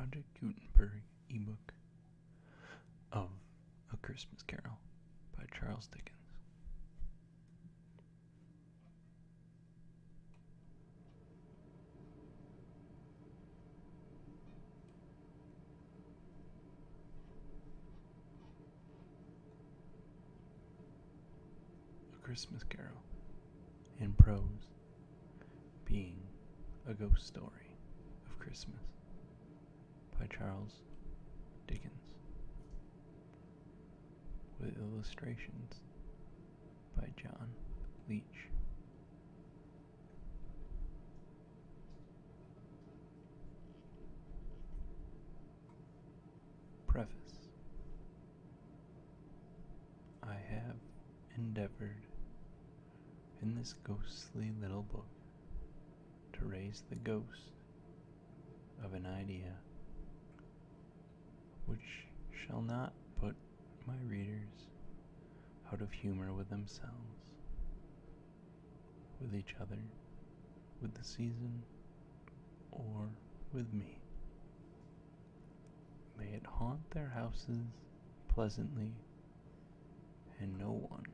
Project Gutenberg ebook of A Christmas Carol by Charles Dickens. A Christmas Carol, in prose, being a ghost story of Christmas by Charles Dickens, with illustrations by John Leach. Preface. I have endeavored in this ghostly little book to raise the ghost of an idea which shall not put my readers out of humor with themselves, with each other, with the season, or with me. May it haunt their houses pleasantly, and no one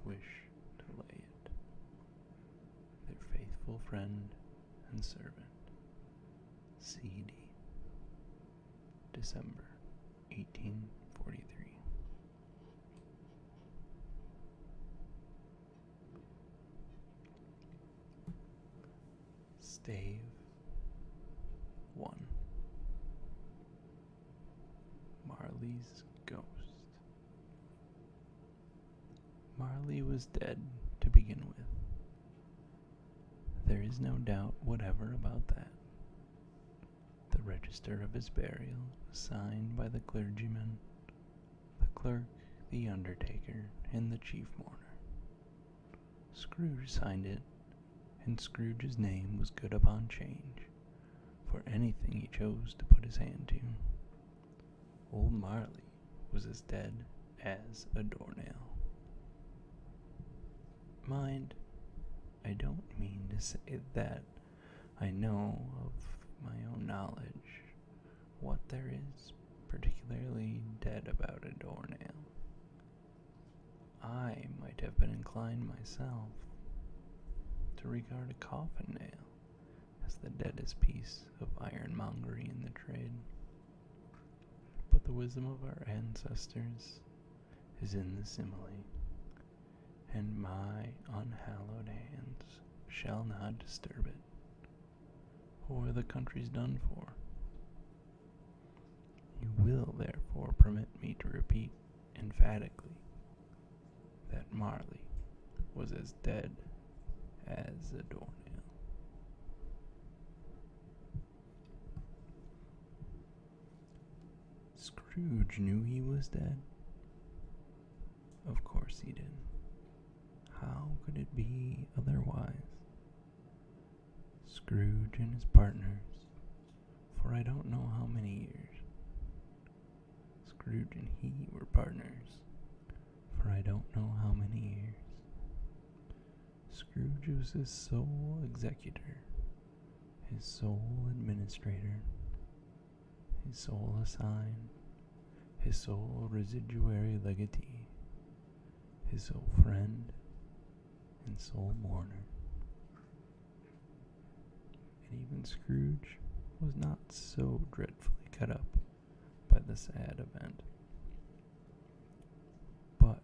wish to lay it. Their faithful friend and servant, C.D. December 1843. Stave 1. Marley's Ghost. Marley was dead to begin with. There is no doubt whatever about that. The register of his burial was signed by the clergyman, the clerk, the undertaker, and the chief mourner. Scrooge signed it, and Scrooge's name was good upon change, for anything he chose to put his hand to. Old Marley was as dead as a doornail. Mind, I don't mean to say that I know of my own knowledge what there is particularly dead about a doornail. I might have been inclined myself to regard a coffin nail as the deadest piece of ironmongery in the trade. But the wisdom of our ancestors is in the simile, and my unhallowed hands shall not disturb it, or the country's done for. You will therefore permit me to repeat emphatically that Marley was as dead as a doornail. Scrooge knew he was dead. Of course he did. How could it be otherwise? Scrooge and his partners, for I don't know how many years. Scrooge and he were partners, for I don't know how many years. Scrooge was his sole executor, his sole administrator, his sole assign, his sole residuary legatee, his sole friend, and sole mourner. And even Scrooge was not so dreadfully cut up by the sad event, but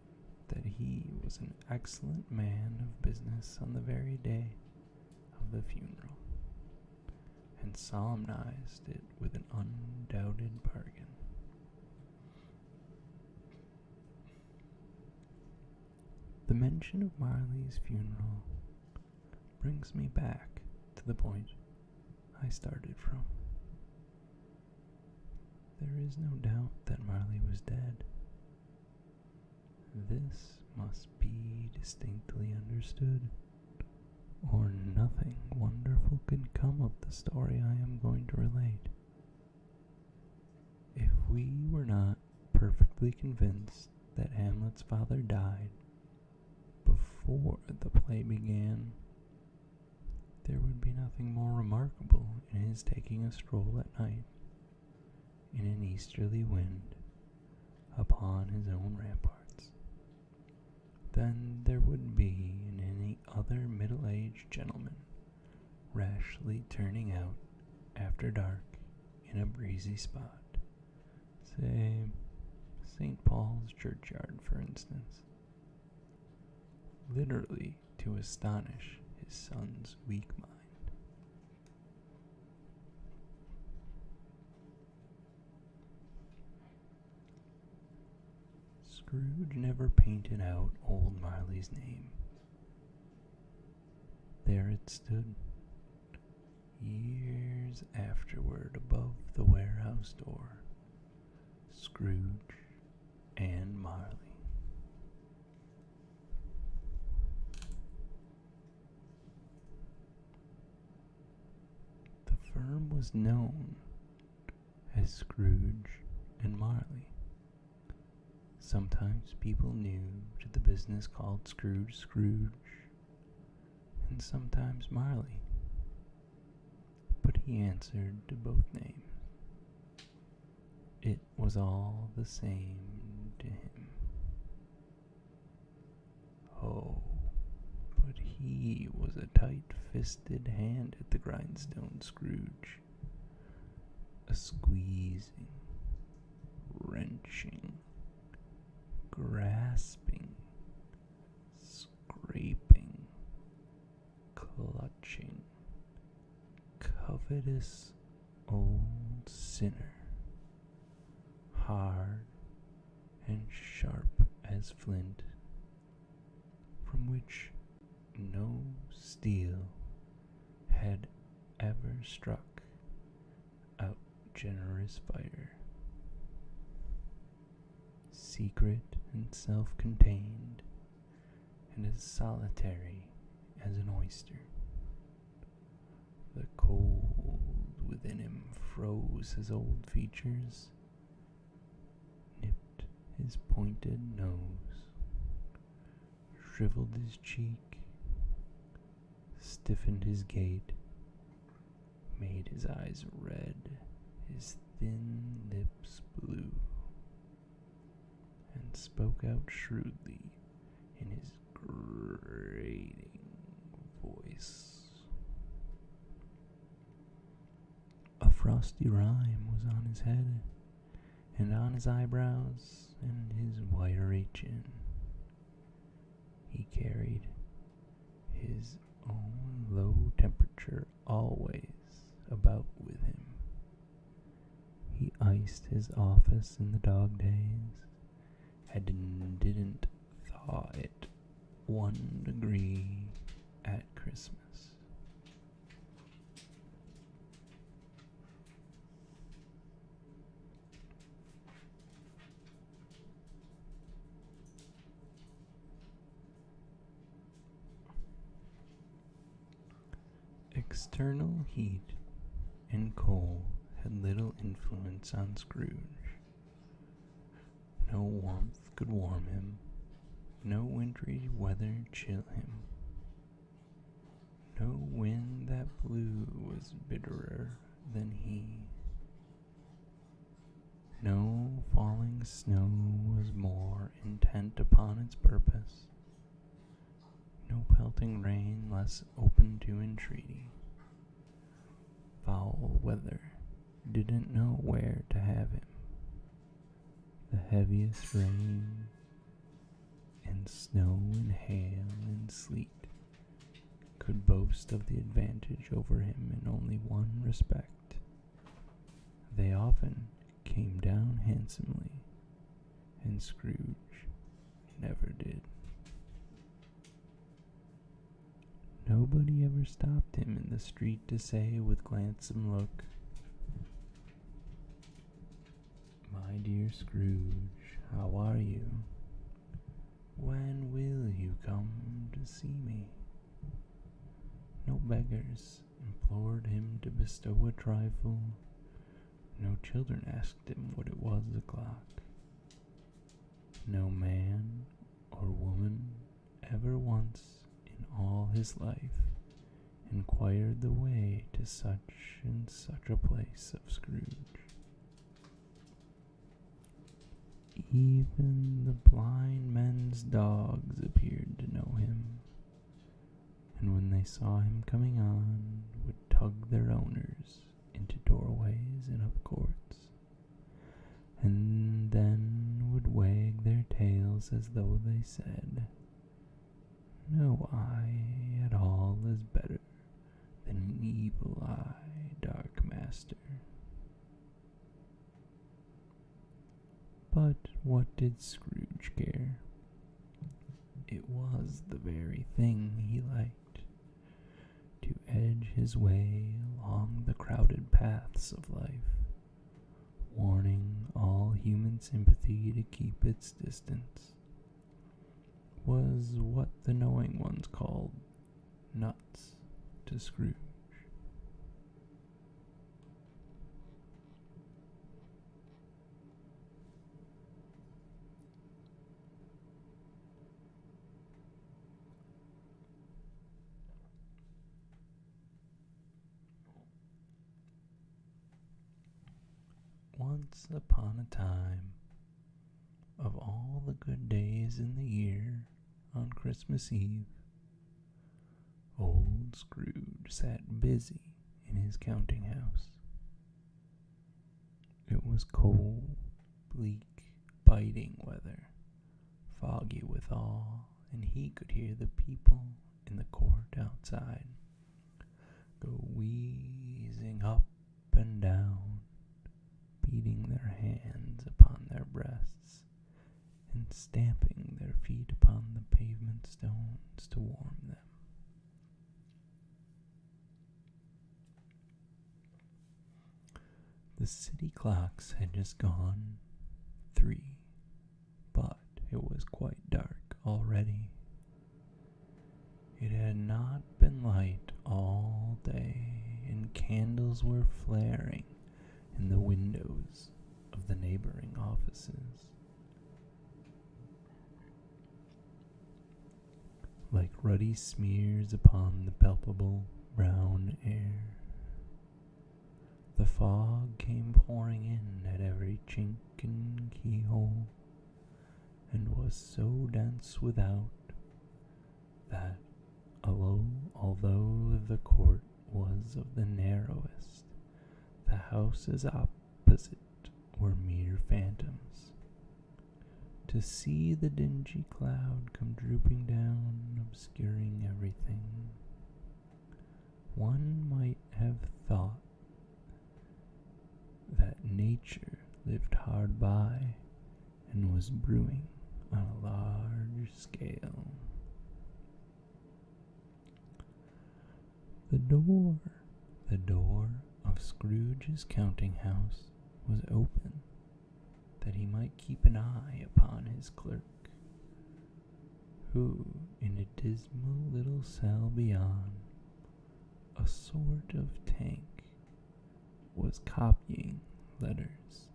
that he was an excellent man of business on the very day of the funeral, and solemnized it with an undoubted bargain. The mention of Marley's funeral brings me back to the point I started from. There is no doubt that Marley was dead. This must be distinctly understood, or nothing wonderful can come of the story I am going to relate. If we were not perfectly convinced that Hamlet's father died before the play began, there would be nothing more remarkable in his taking a stroll at night in an easterly wind upon his own ramparts than there would be in any other middle-aged gentleman rashly turning out after dark in a breezy spot, say St. Paul's churchyard, for instance, literally to astonish his son's weak mind. Scrooge never painted out old Marley's name. There it stood, years afterward, above the warehouse door, Scrooge and Marley. The firm was known as Scrooge and Marley. Sometimes people knew to the business called Scrooge, and sometimes Marley, but he answered to both names. It was all the same to him. Oh, but he was a tight-fisted hand at the grindstone, Scrooge. A squeezing, wrenching, grasping, scraping, clutching, covetous old sinner, hard and sharp as flint, from which no steel had ever struck out generous fire. Secret and self-contained, and as solitary as an oyster. The cold within him froze his old features, nipped his pointed nose, shriveled his cheek, stiffened his gait, made his eyes red, his thin lips blue, and spoke out shrewdly in his grating voice. A frosty rime was on his head, and on his eyebrows, and his wiry chin. He carried his own low temperature always about with him. He iced his office in the dog days, and didn't thaw it 1 degree at Christmas. External heat and cold had little influence on Scrooge. No warmth could warm him, no wintry weather chill him. No wind that blew was bitterer than he. No falling snow was more intent upon its purpose. No pelting rain less open to entreaty. Foul weather didn't know where to have him. The heaviest rain and snow and hail and sleet could boast of the advantage over him in only one respect. They often came down handsomely, and Scrooge never did. Nobody ever stopped him in the street to say with gladsome look, "My dear Scrooge, how are you? When will you come to see me?" No beggars implored him to bestow a trifle. No children asked him what it was o'clock. No man or woman ever once in all his life inquired the way to such and such a place of Scrooge. Even the blind men's dogs appeared to know him, and when they saw him coming on, would tug their owners into doorways and up courts, and then would wag their tails as though they said, "No eye at all is better than an evil eye, dark master." But what did Scrooge care? It was the very thing he liked, to edge his way along the crowded paths of life, warning all human sympathy to keep its distance, was what the knowing ones called nuts to Scrooge. Once upon a time, of all the good days in the year, on Christmas Eve, old Scrooge sat busy in his counting house. It was cold, bleak, biting weather, foggy withal, and he could hear the people in the court outside go wheezing up and down, beating their hands upon their breasts and stamping their feet upon the pavement stones to warm them. The city clocks had just gone 3, but it was quite dark already. It had not been light all day, and candles were flaring in the windows of the neighboring offices. Like ruddy smears upon the palpable brown air. The fog came pouring in at every chink and keyhole, and was so dense without that, although the court was of the narrowest, the houses opposite were mere phantoms. To see the dingy cloud come drooping down, obscuring everything, one might have thought that nature lived hard by and was brewing on a large scale. The door of Scrooge's counting house was open, that he might keep an eye upon his clerk, who, in a dismal little cell beyond, a sort of tank, was copying letters.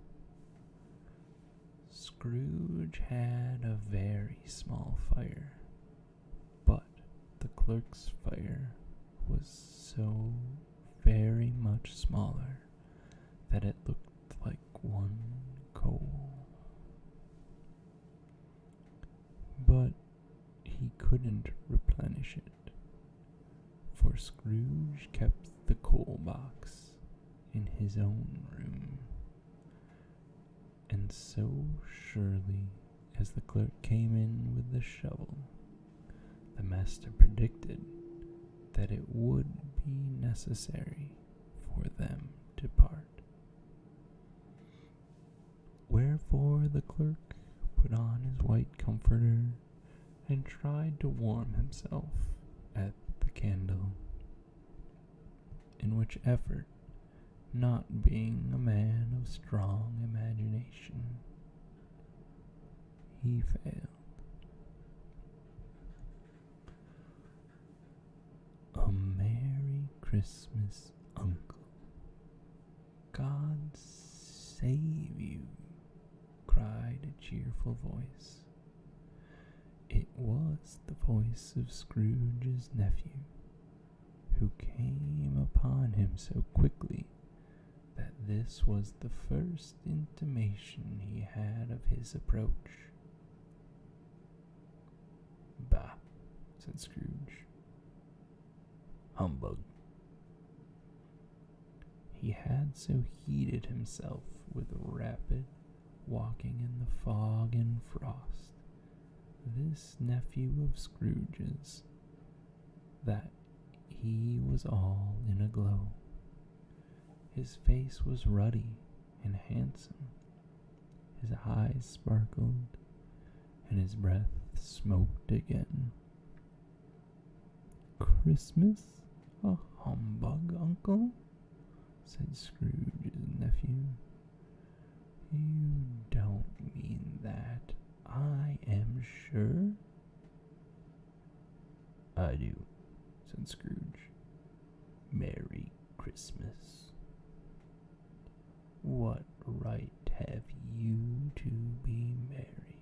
Scrooge had a very small fire, but the clerk's fire was so very much smaller that it looked like one coal. But he couldn't replenish it, for Scrooge kept the coal box in his own room, and so surely as the clerk came in with the shovel, the master predicted that it would be necessary for them to part. Wherefore the clerk put on his white comforter and tried to warm himself at the candle, in which effort, not being a man of strong imagination, he failed. A Merry Christmas, Uncle. God save you, cried a cheerful voice. It was the voice of Scrooge's nephew, who came upon him so quickly that This was the first intimation he had of his approach. "Bah," said Scrooge. "Humbug." He had so heated himself with rapid walking in the fog and frost, this nephew of Scrooge's, that he was all in a glow. His face was ruddy and handsome, his eyes sparkled, and his breath smoked again. "Christmas a humbug, uncle?" said Scrooge's nephew. "You don't mean that, I am sure." "I do," said Scrooge. "Merry Christmas." "What right have you to be merry?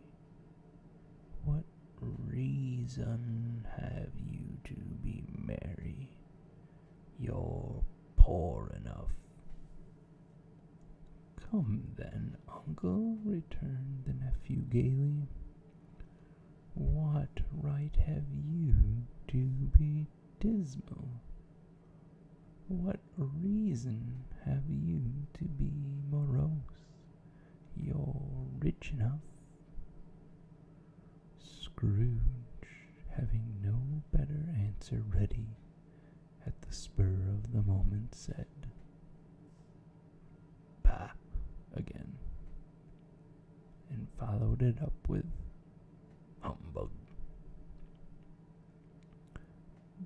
What reason have you to be merry? You're poor enough." "Come then, uncle," returned the nephew gaily. "What right have you to be dismal? What reason have you to be morose? You're rich enough." Scrooge, having no better answer ready at the spur of the moment, said, "Bah," again, and followed it up with "Humbug."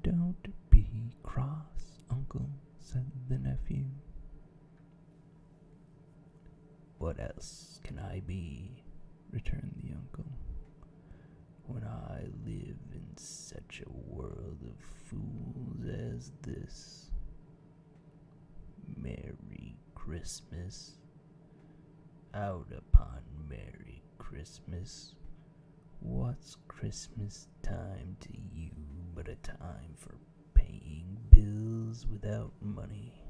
"Don't be cross, uncle," said the nephew. "What else can I be?" returned the uncle, "when I live in such a world of fools as this? Merry Christmas! Out upon Merry Christmas! What's Christmas time to you but a time for paying bills without money?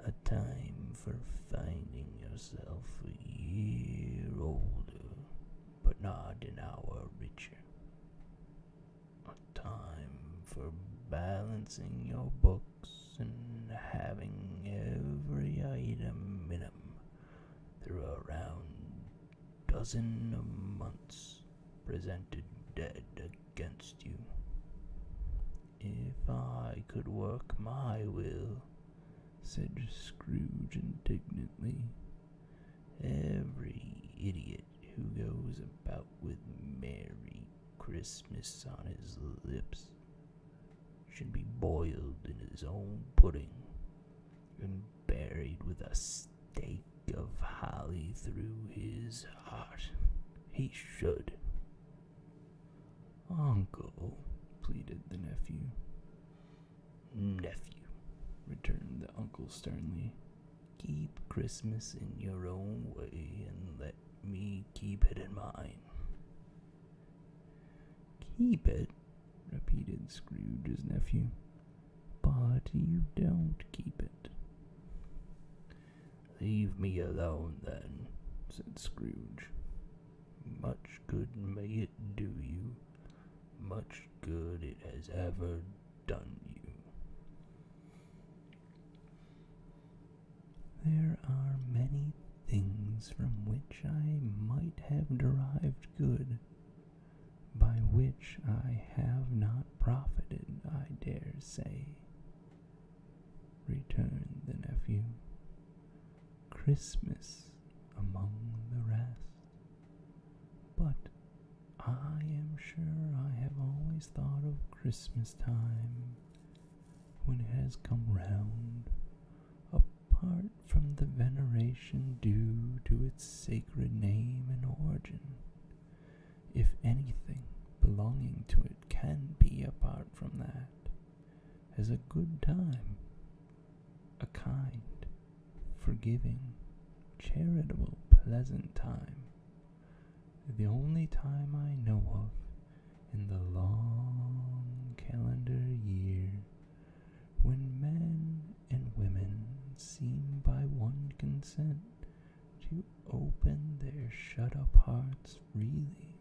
A time for finding yourself a year older, but not an hour richer. A time for balancing your books and having every item in 'em through a round dozen of months presented dead against you. If I could work my will," said Scrooge indignantly, "every idiot who goes about with Merry Christmas on his lips should be boiled in his own pudding and buried with a stake of holly through his heart. He should." "Uncle," pleaded the nephew. "Nephew," returned the uncle sternly, "keep Christmas in your own way and let me keep it in mine." "Keep it?" repeated Scrooge's nephew. "But you don't keep it." "Leave me alone, then," said Scrooge. "Much good may it do you, much good it has ever done you." "There are many things from which I might have derived good, by which I have not profited, I dare say," returned the nephew. "Christmas among the rest. But I am sure I have always thought of Christmas time, when it has come round, apart from the veneration due to its sacred name and origin, if anything belonging to it can be apart from that, as a good time, a kind, forgiving, charitable, pleasant time, the only time I know of in the long calendar year when men and women seem consent to open their shut-up hearts freely,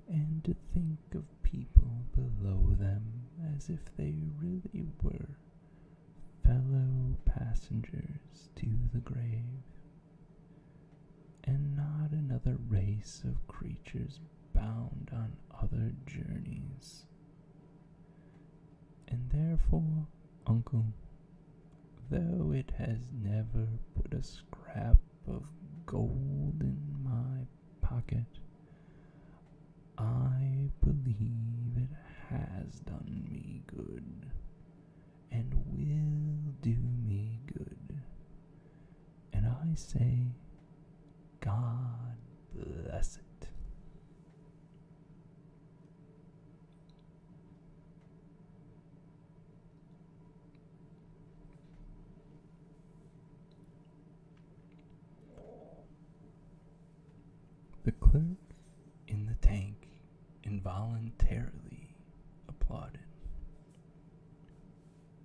and to think of people below them as if they really were fellow passengers to the grave, and not another race of creatures bound on other journeys. And therefore, Uncle, though it has never put a scrap of gold in my pocket, I believe it has done me good, and will do me good. And I say, God bless it. The clerk in the tank involuntarily applauded.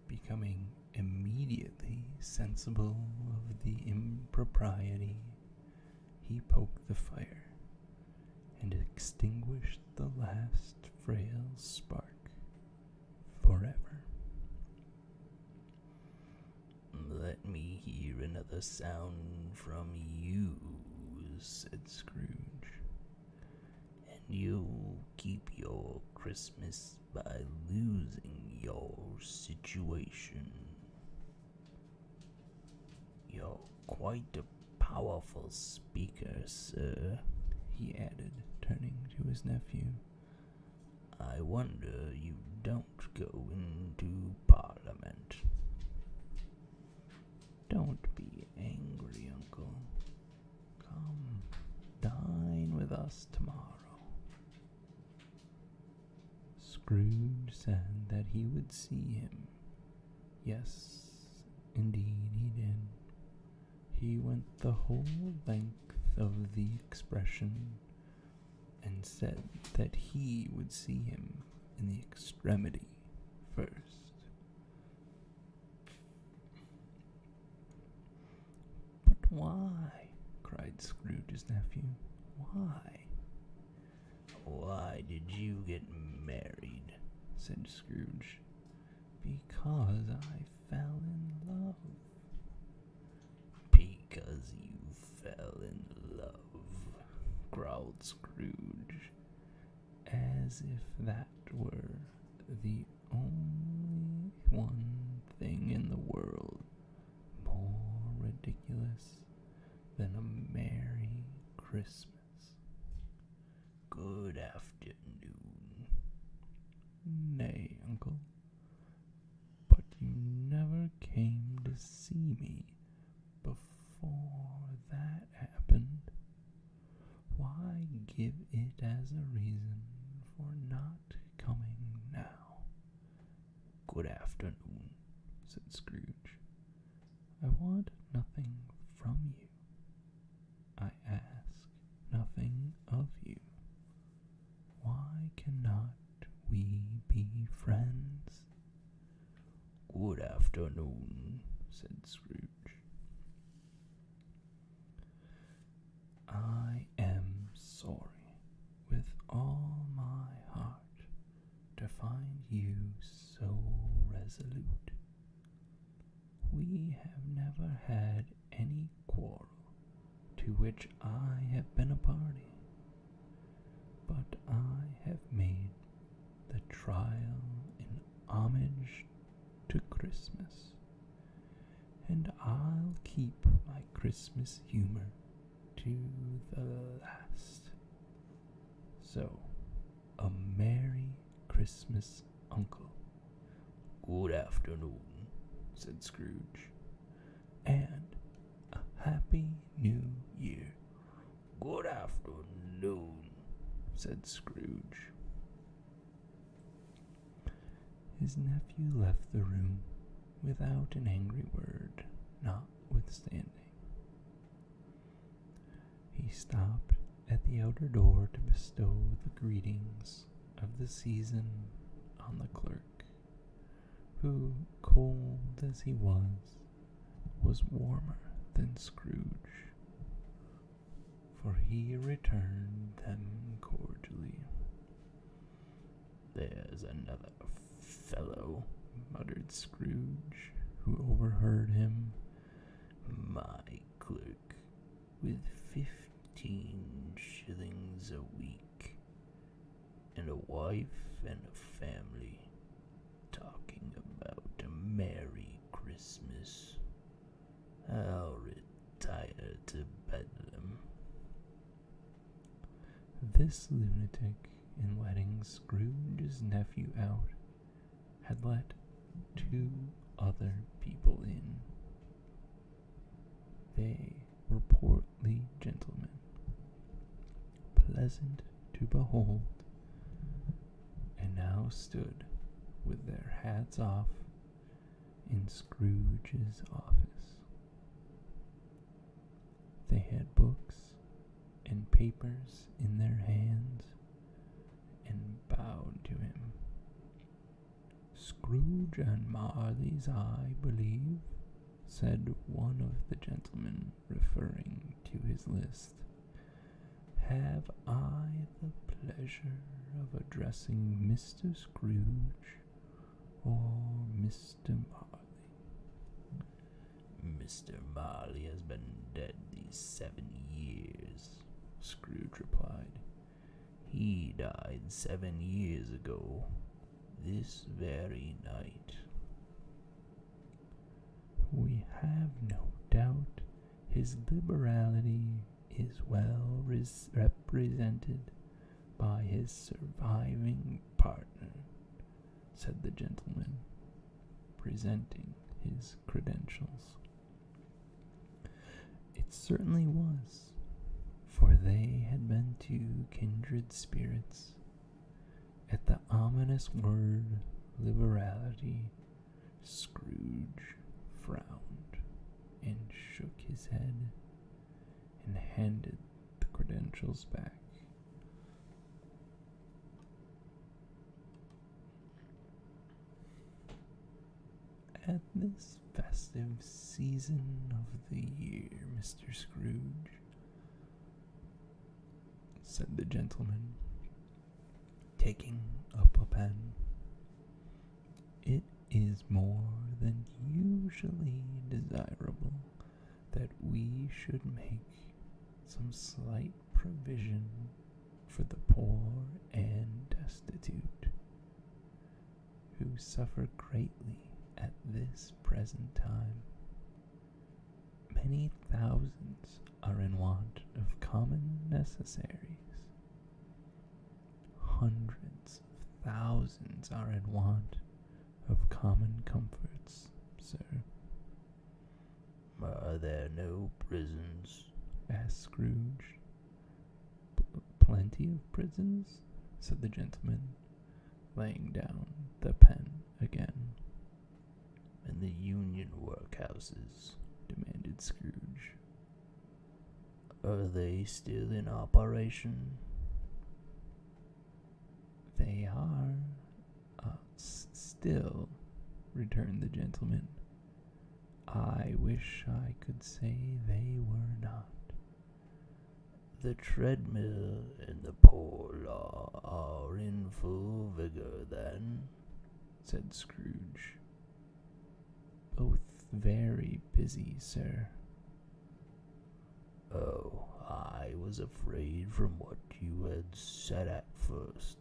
Becoming immediately sensible of the impropriety, he poked the fire and extinguished the last frail spark forever. "Let me hear another sound from you," said Scrooge, "and you'll keep your Christmas by losing your situation. You're quite a powerful speaker, sir," he added, turning to his nephew. "I wonder you don't go into Parliament." "Don't be angry, Uncle. Come, dine with us tomorrow." Scrooge said that he would see him. Yes, indeed he did. He went the whole length of the expression, and said that he would see him in the extremity first. "But why?" cried Scrooge's nephew. "Why?" "Why did you get married?" said Scrooge. "Because I fell in love." "Because you fell in love," growled Scrooge, as if that were the only one thing in the world more ridiculous than a Merry Christmas. "Good afternoon." "Nay, Uncle, but you never came to see me before that happened. Why give it as a reason for not coming now?" "Good afternoon," said Scrooge. "I want nothing from you. I ask nothing of you. Why cannot we be friends?" "Good afternoon," said Scrooge. "I am sorry with all my heart to find you so resolute. We have never had any quarrel to which I have been a party, but I have made the trial in homage to Christmas, and I'll keep my Christmas humor to the last. So, a Merry Christmas, Uncle." "Good afternoon," said Scrooge. "And a Happy New Year." "Good afternoon," said Scrooge. His nephew left the room without an angry word, notwithstanding. He stopped at the outer door to bestow the greetings of the season on the clerk, who, cold as he was, was warmer than Scrooge, for he returned them cordially. "There's another fellow," muttered Scrooge, who overheard him. "My clerk, with 15 shillings a week, and a wife and a family, talking about a Merry Christmas. I'll retire to Bedlam." This lunatic, in letting Scrooge's nephew out, had let 2 other people in. They were portly gentlemen, pleasant to behold, and now stood with their hats off in Scrooge's office. They had books and papers in their hands and bowed to him. "Scrooge and Marley's, I believe," said one of the gentlemen, referring to his list. "Have I the pleasure of addressing Mr. Scrooge or Mr. Marley?" "Mr. Marley has been dead these 7 years, Scrooge replied. "He died 7 years ago, this very night." "We have no doubt his liberality is well represented by his surviving partner," said the gentleman, presenting his credentials. It certainly was, for they had been 2 kindred spirits. At the ominous word liberality, Scrooge frowned and shook his head and handed the credentials back. "At this festive season of the year, Mr. Scrooge," said the gentleman, taking up a pen, "it is more than usually desirable that we should make some slight provision for the poor and destitute, who suffer greatly at this present time. Many thousands are in want of common necessaries. Hundreds of thousands are in want of common comforts, sir." "Are there no prisons?" asked Scrooge. "Plenty of prisons," said the gentleman, laying down the pen again. "And the union workhouses?" demanded Scrooge. "Are they still in operation?" "They are, still," returned the gentleman. "I wish I could say they were not." "The treadmill and the poor law are in full vigor, then?" said Scrooge. "Both very busy, sir." "Oh, I was afraid from what you had said at first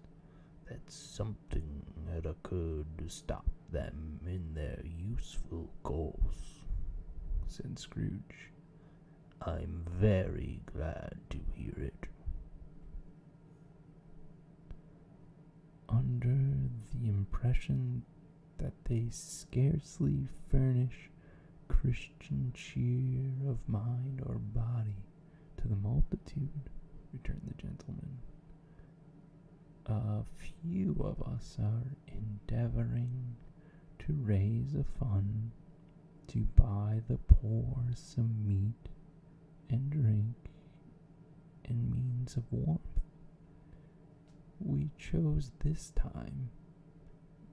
that something had occurred to stop them in their useful course," said Scrooge. "I'm very glad to hear it." "Under the impression that they scarcely furnish Christian cheer of mind or body to the multitude," returned the gentleman. "A few of us are endeavoring to raise a fund to buy the poor some meat and drink and means of warmth. We chose this time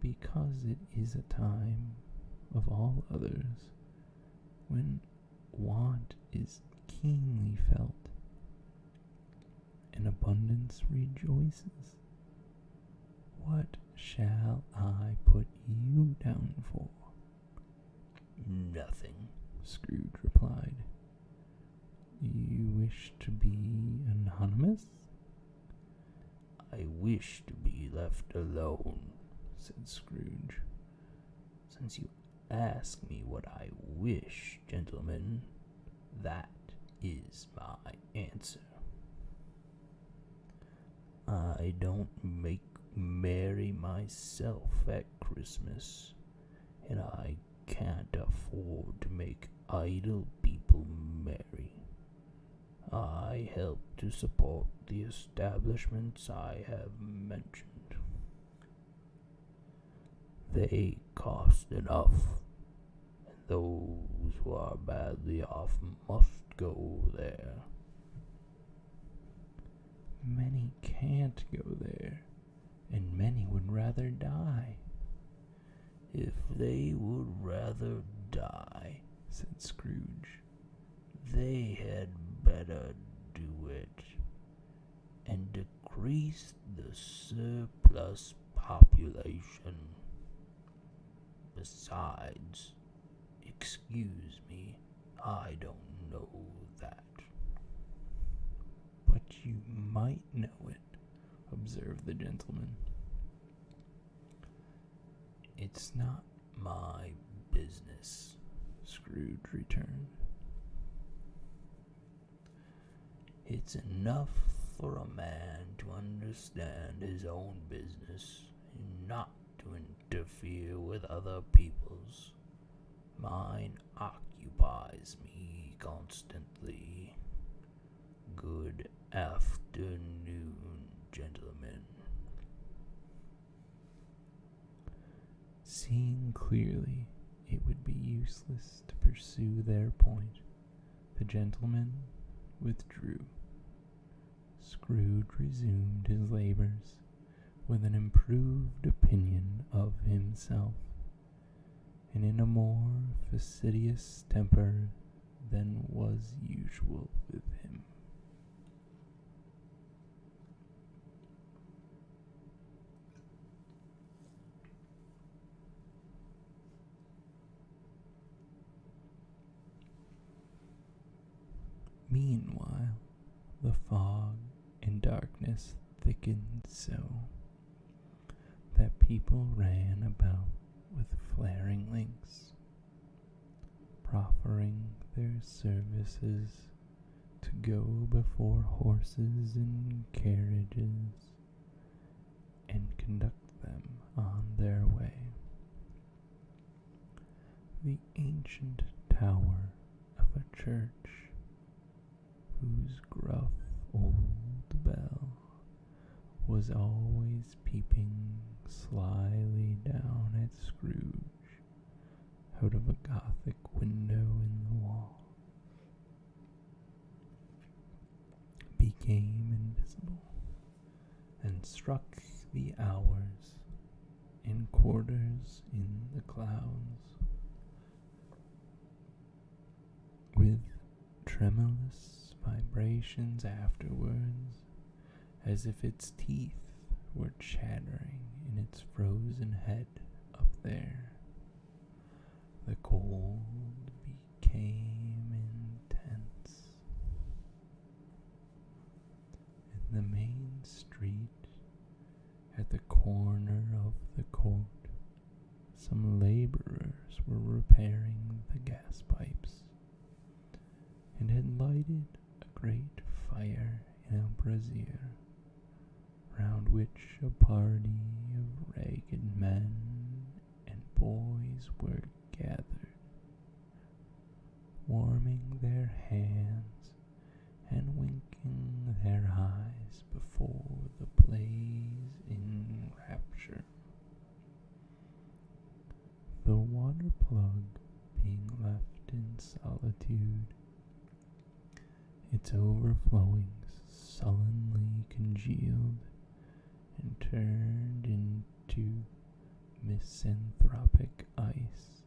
because it is a time of all others when want is keenly felt and abundance rejoices. What shall I put you down for? Nothing, Scrooge replied. You wish to be anonymous? I wish to be left alone, said Scrooge. Since you ask me what I wish, gentlemen, that is my answer. I don't make merry myself at Christmas, and I can't afford to make idle people merry. I help to support the establishments I have mentioned. They cost enough, and those who are badly off must go there. Many can't go there, and many would rather die. If they would rather die, said Scrooge, they had better do it, and decrease the surplus population. Besides, excuse me, I don't know that. But you might know it, observed the gentleman. It's not my business, Scrooge returned. It's enough for a man to understand his own business and not to interfere with other people's. Mine occupies me constantly. Good afternoon, gentlemen. Seeing clearly it would be useless to pursue their point, the gentleman withdrew. Scrooge resumed his labors with an improved opinion of himself, and in a more fastidious temper than was usual with him. Meanwhile, the fog and darkness thickened so that people ran about with flaring links, proffering their services to go before horses and carriages and conduct them on their way. The ancient tower of a church, whose gruff old bell was always peeping slyly down at Scrooge out of a Gothic window in the wall, became invisible and struck the hours in quarters in the clouds with tremulous vibrations afterwards, as if its teeth were chattering in its frozen head up there. The cold became intense. In the main street, at the corner of the court, some laborers were repairing the gas pipes, and had lighted a great fire in a brazier, round which a party of ragged men and boys were gathered, warming their hands and winking their eyes before the blaze in rapture. The water plug being left in solitude, its overflowings sullenly congealed and turned into misanthropic ice.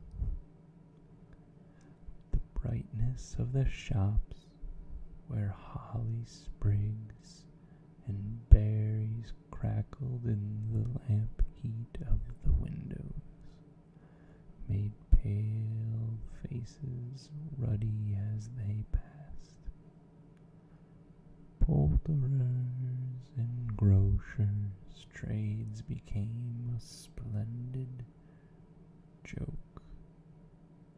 The brightness of the shops, where holly sprigs and berries crackled in the lamp heat of the windows, made pale faces ruddy as they passed. Poulterers and grocers' trades became a splendid joke,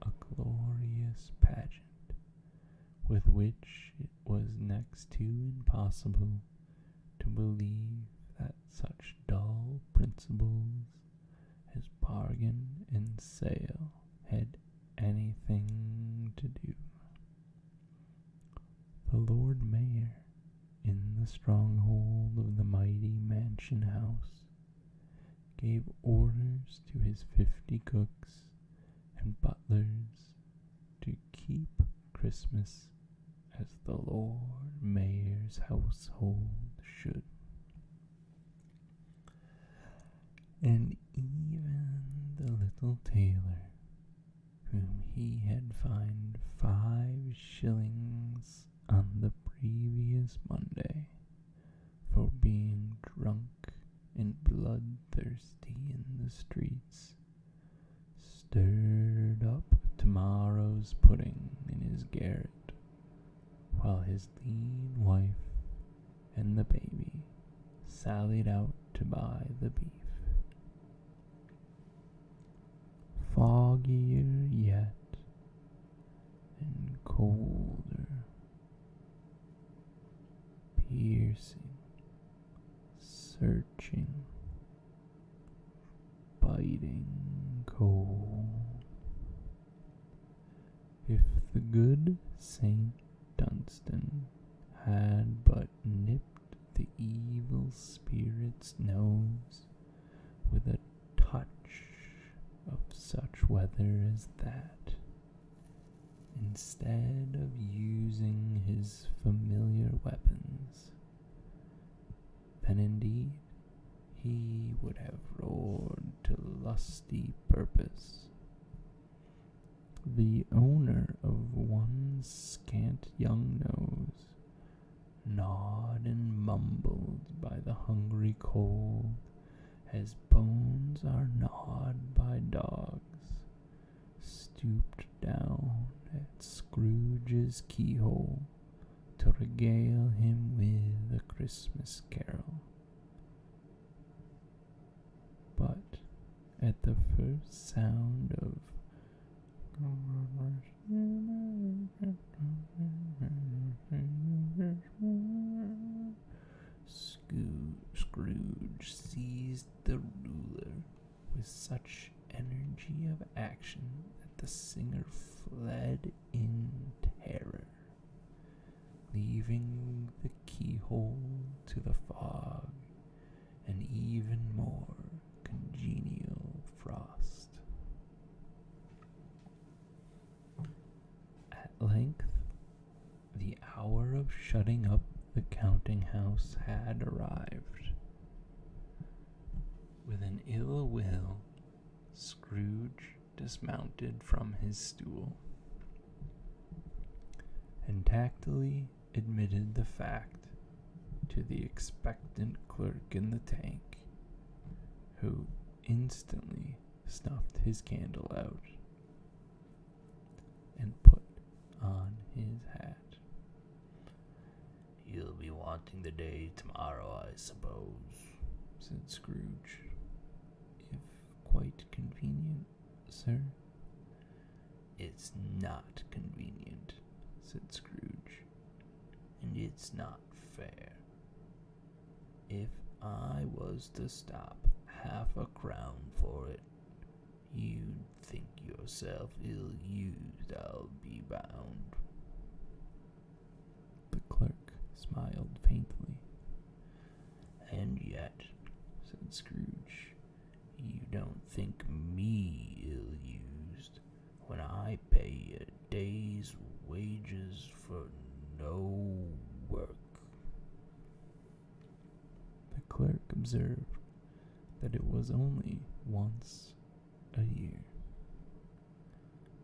a glorious pageant, with which it was next to impossible to believe that such dull principles as bargain and sale had anything to do. The Lord Mayor, in the stronghold of the mighty mansion house, gave orders to his 50 cooks and butlers to keep Christmas as the Lord Mayor's household should. And even the little tailor, whom he had fined 5 shillings on the previous Monday for being drunk and bloodthirsty in the streets, stirred up tomorrow's pudding in his garret, while his lean wife and the baby sallied out to buy the beef. Foggier yet, and colder, piercing, searching, biting cold. If the good Saint Dunstan had but nipped the evil spirit's nose with a touch of such weather as that, instead of using his familiar weapons, then indeed he would have roared to lusty purpose. The owner of one scant young nose, gnawed and mumbled by the hungry cold, as bones are gnawed by dogs, stooped down at Scrooge's keyhole to regale him with a Christmas carol. But at the first sound of Scrooge seized the ruler with such energy of action that the singer fled in terror, leaving the keyhole to the fog and even more congenial frost. At length, the hour of shutting up the counting house had arrived. With an ill will, Scrooge dismounted from his stool and tactily admitted the fact to the expectant clerk in the tank, who instantly snuffed his candle out and put on his hat. "You'll be wanting the day tomorrow, I suppose," said Scrooge. "If quite convenient, sir." "It's not convenient," said Scrooge, "and it's not fair. If I was to stop half a crown for it, you'd think yourself ill-used, I'll be bound." The clerk smiled faintly. "And yet," said Scrooge, "you don't think me ill-used when I pay a day's wages for no work." The clerk observed that it was only once a year.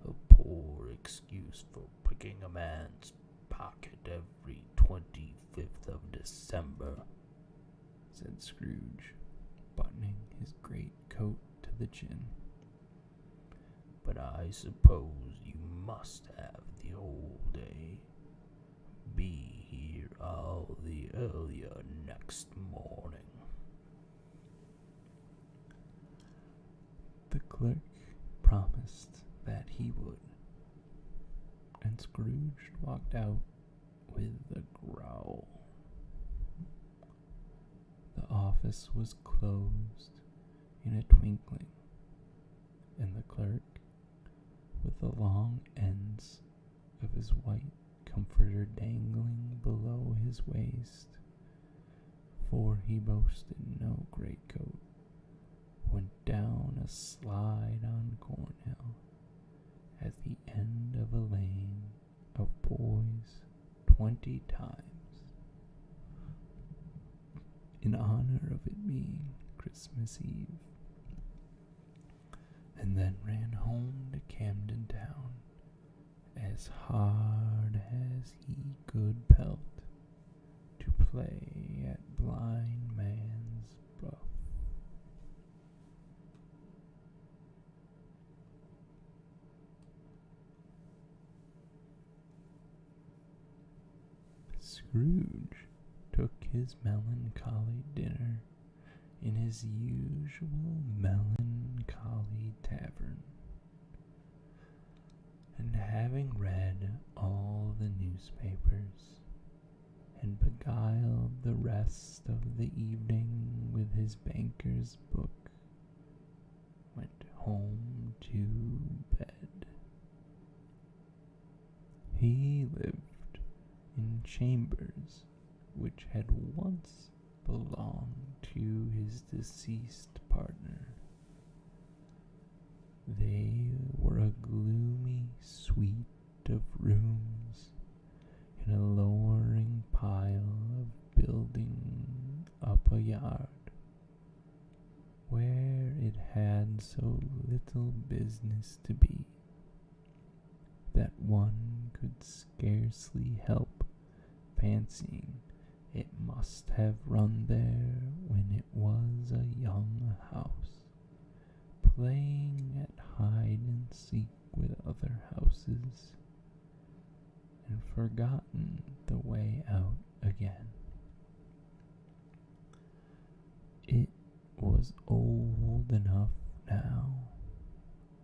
"A poor excuse excuse for picking a man's pocket every 25th of December," said Scrooge, buttoning his great coat to the chin. "But I suppose you must have the whole day. Be here all the earlier next morning." The clerk promised that he would, and Scrooge walked out with a growl. The office was closed in a twinkling, and the clerk, with the long ends of his white comforter dangling below his waist, for he boasted no greatcoat, went down a slide on Cornhill at the end of a lane of boys 20 times, in honor of it being Christmas Eve, and then ran home to Camden Town as hard as he could pelt to play at blind man's buff. Scrooge took his melancholy dinner in his usual melancholy tavern, and having read all the newspapers, and beguiled the rest of the evening with his banker's book, went home to bed. He lived in chambers which had once belonged to his deceased partner. They were a gloomy suite of rooms in a lowering pile of building up a yard, where it had so little business to be that one could scarcely help fancying it must have run there when it was a young house, playing at hide and seek with other houses, and forgotten the way out again. It was old enough now,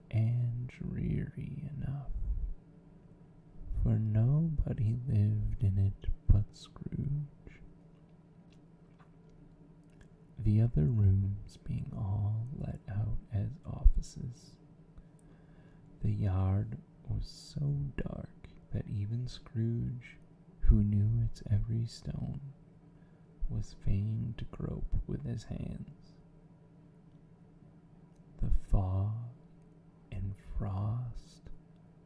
and dreary enough, for nobody lived in it but Scrooge, the other rooms being all let out as offices. The yard was so dark that even Scrooge, who knew its every stone, was fain to grope with his hands. The fog and frost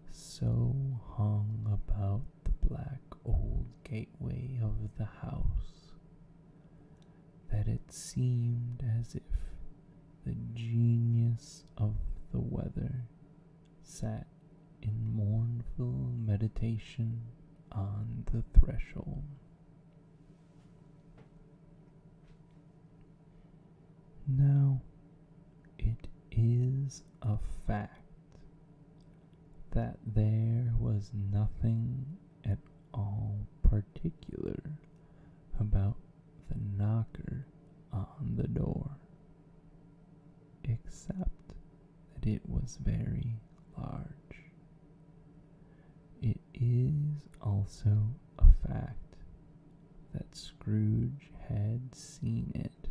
so hung about the black old gateway of the house that it seemed as if the genius of the weather sat in mournful meditation on the threshold. Now, it is a fact that there was nothing at all particular about the knocker on the door, except that it was very large. It is also a fact that Scrooge had seen it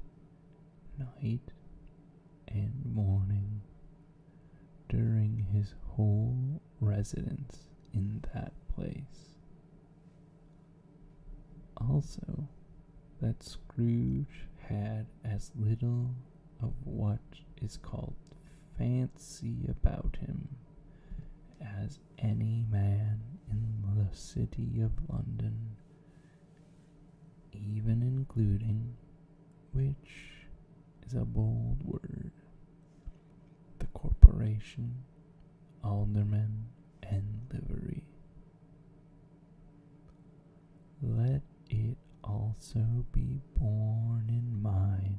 night and morning during his whole residence in that place. Also, that Scrooge had as little of what is called fancy about him as any man in the city of London, even including, which is a bold word, the corporation, aldermen, and livery. also be borne in mind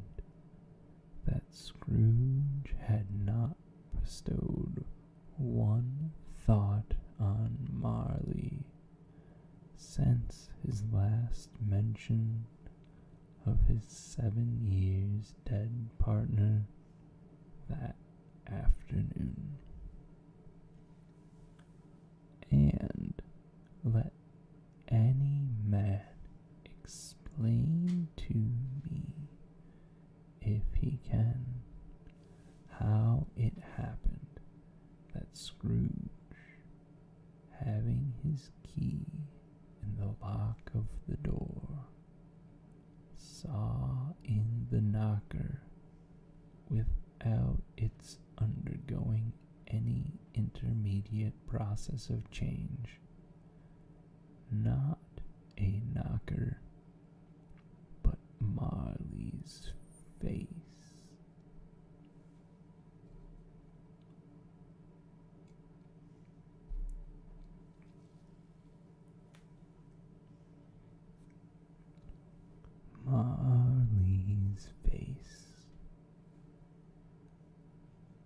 that Scrooge had not bestowed one thought on Marley since his last mention of his 7 years dead partner that afternoon. And let any man explain to me, if he can, how it happened that Scrooge, having his key in the lock of the door, saw in the knocker, without its undergoing any intermediate process of change, not a knocker, but Marley's face. Marley's face.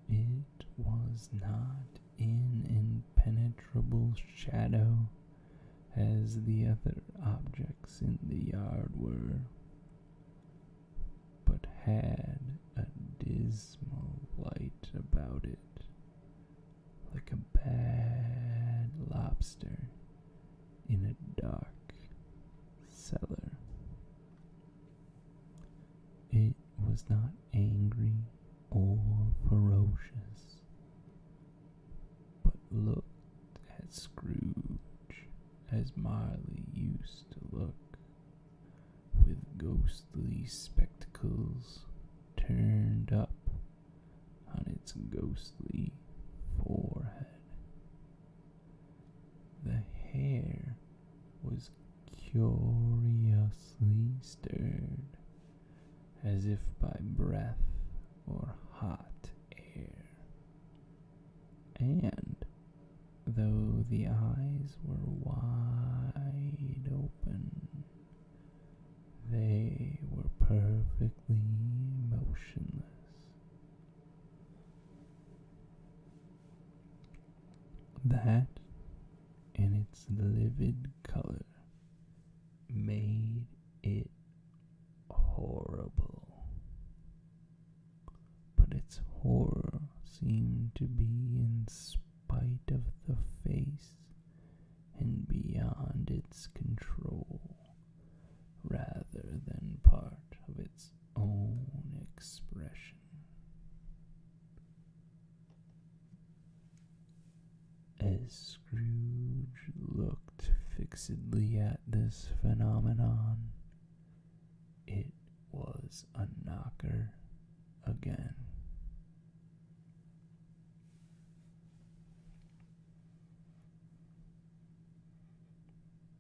It was not in impenetrable shadow as the other objects in the yard were, but had a dismal light about it, like a bad lobster in a dark cellar. It was not angry or ferocious, but looked at Scrooge as Marley used to look, with ghostly spectacles turned up on its ghostly forehead. The hair was curiously stirred, as if by breath or hot air. And though the eyes were wide open, they were perfectly motionless. That, and its livid color, made it horrible. But its horror seemed to be in spite of the face and beyond its control, rather than part of its own expression. As Scrooge looked fixedly at this phenomenon, it was a knocker again.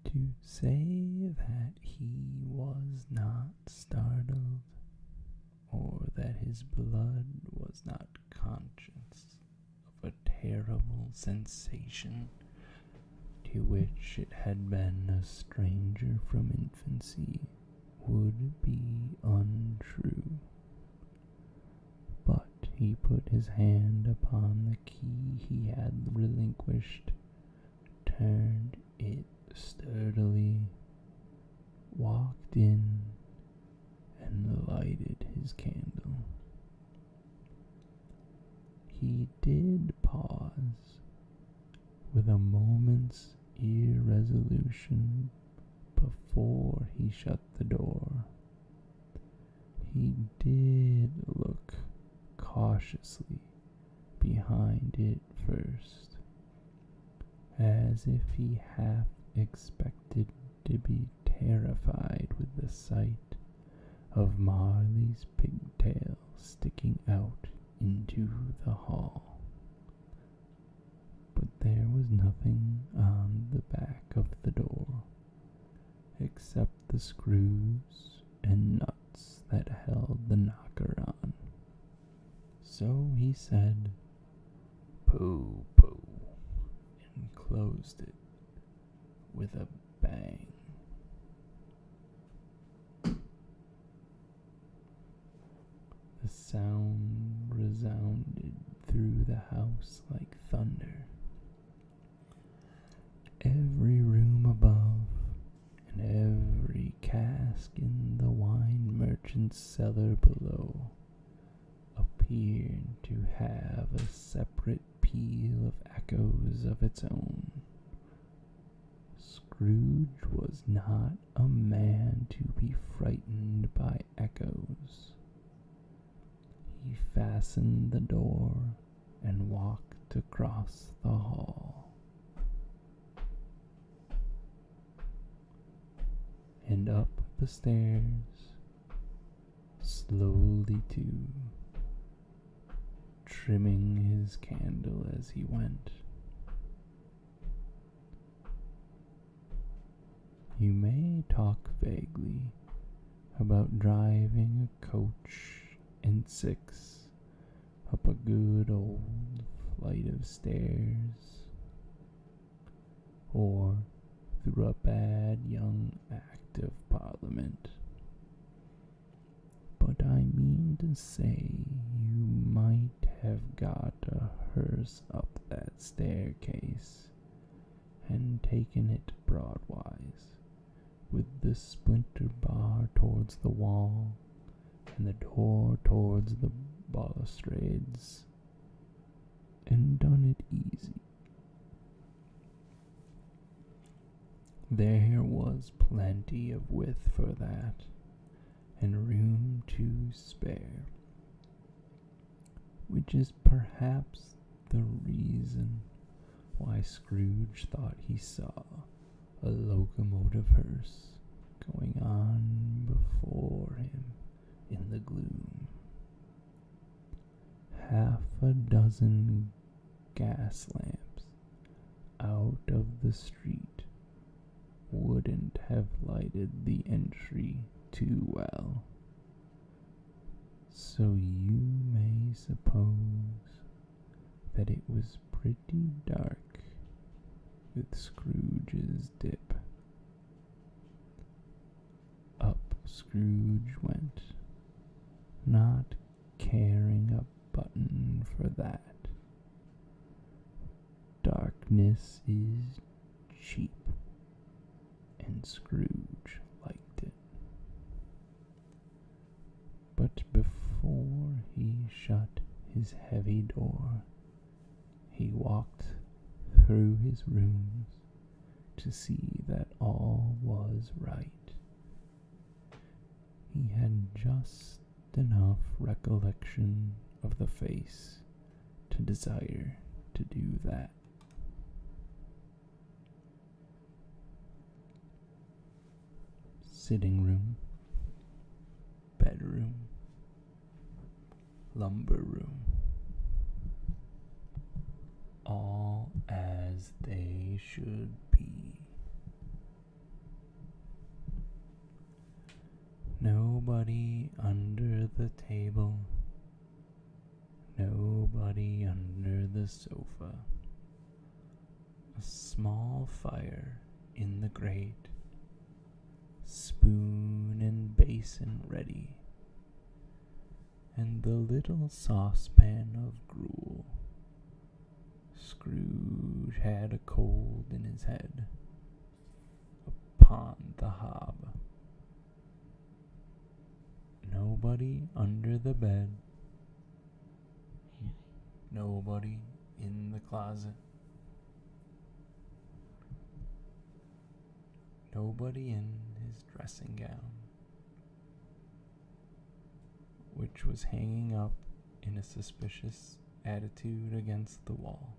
To say that he was not startled, or that his blood was not conscious of a terrible sensation to which it had been a stranger from infancy, would be untrue. But he put his hand upon the key he had relinquished, turned it sturdily, walked in, and lighted his candle. He did pause, with a moment's irresolution, before he shut the door. He did look cautiously behind it first, as if he half expected to be terrified with the sight of Marley's pigtail sticking out into the hall. But there was nothing on the back of the door, except the screws and nuts that held the knocker on. So he said, "Pooh, pooh," and closed it with a bang. The sound resounded through the house like thunder. Every room above and every cask in the wine merchant's cellar below appeared to have a separate peal of echoes of its own. Scrooge was not a man to be frightened by echoes. He fastened the door and walked across the hall. And up the stairs, slowly too, trimming his candle as he went. You may talk vaguely about driving a coach and six up a good old flight of stairs, or through a bad young Act of Parliament. But I mean to say you might have got a hearse up that staircase and taken it broadwise, with the splinter bar towards the wall and the door towards the balustrades, and done it easy. There was plenty of width for that, and room to spare, which is perhaps the reason why Scrooge thought he saw a locomotive hearse going on before him in the gloom. Half a dozen gas lamps out of the street wouldn't have lighted the entry too well, so you may suppose that it was pretty dark with Scrooge's dip. Up Scrooge went, not caring a button for that. Darkness is cheap, and Scrooge liked it. But before he shut his heavy door, he walked through his rooms to see that all was right. He had just enough recollection of the face to desire to do that. Sitting room, bedroom, lumber room, all as they should be. Nobody under the table, nobody under the sofa. A small fire in the grate, spoon and basin ready, and the little saucepan of gruel. Scrooge had a cold in his head upon the hob. Nobody under the bed, nobody in the closet, nobody in his dressing gown, which was hanging up in a suspicious attitude against the wall.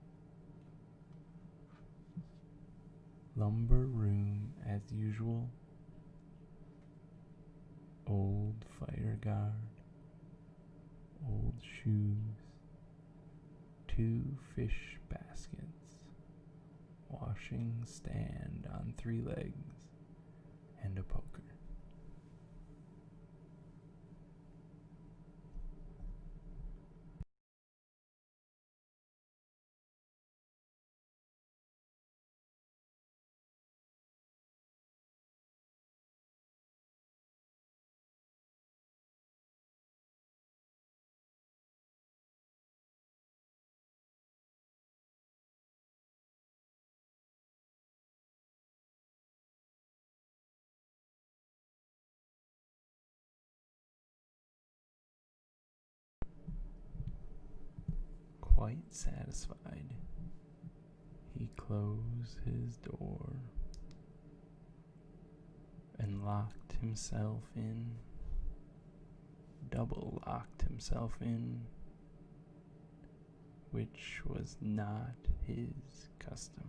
Lumber room as usual. Old fire guard, old shoes, 2 fish baskets, washing stand on 3 legs, and a poker. quite satisfied, he closed his door and locked himself in, double locked himself in, which was not his custom.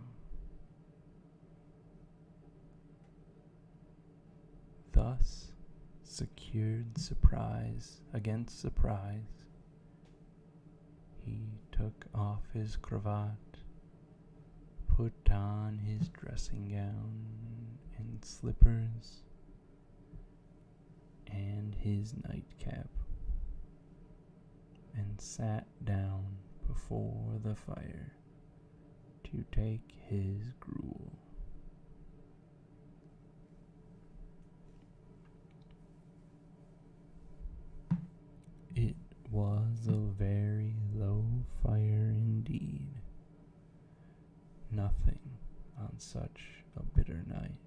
Thus, secured surprise against surprise, he took off his cravat, put on his dressing gown and slippers, and his nightcap, and sat down before the fire to take his gruel. It was a very low fire indeed. Nothing on such a bitter night.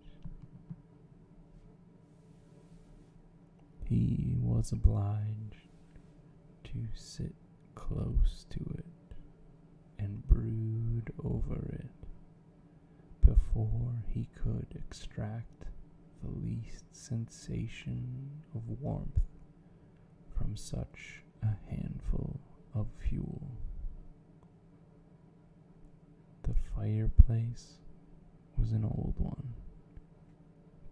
He was obliged to sit close to it and brood over it before he could extract the least sensation of warmth from such a handful of fuel. The fireplace was an old one,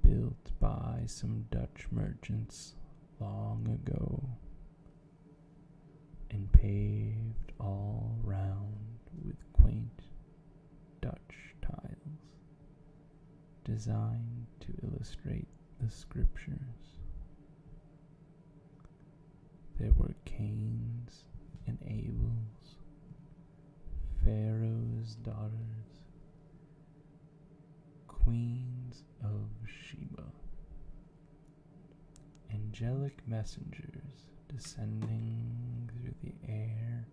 built by some Dutch merchants long ago, and paved all round with quaint Dutch tiles, designed to illustrate the scriptures. There were Cains and Abels, Pharaoh's daughters, queens of Sheba, angelic messengers descending through the air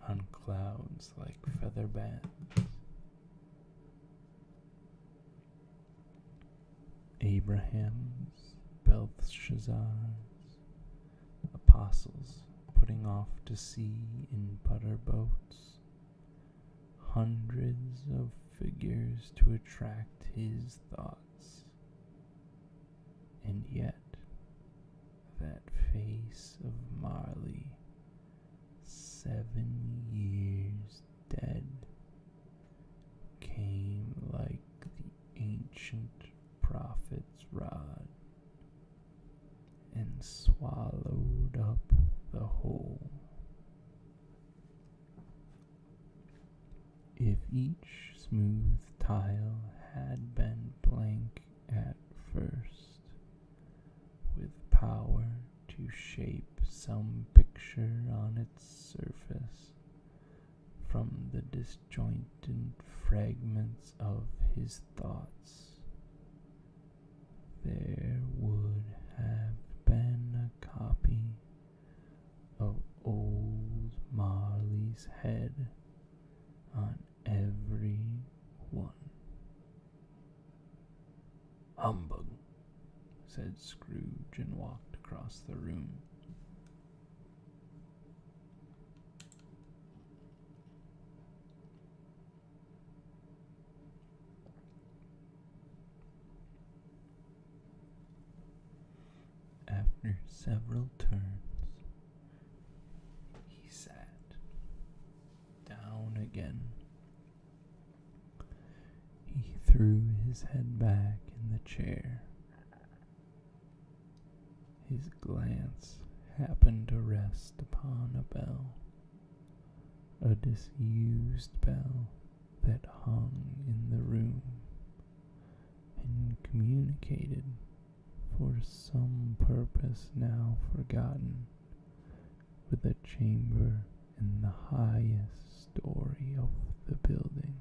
on clouds like feather bands, Abraham's, Belshazzar's, apostles putting off to sea in butter boats, hundreds of figures to attract his thoughts, and yet that face of Marley, 7 years dead, came like the ancient prophet's rod and swallowed up the whole. If each smooth tile had been blank at first, with power to shape some picture on its surface from the disjointed fragments of his thoughts, there would have been a copy of old Marley's head on every one. "Humbug," said Scrooge, and walked across the room. After several turns, he sat down again. He threw his head back in the chair. His glance happened to rest upon a bell, a disused bell that hung in the room, and communicated, for some purpose now forgotten, with a chamber in the highest story of the building.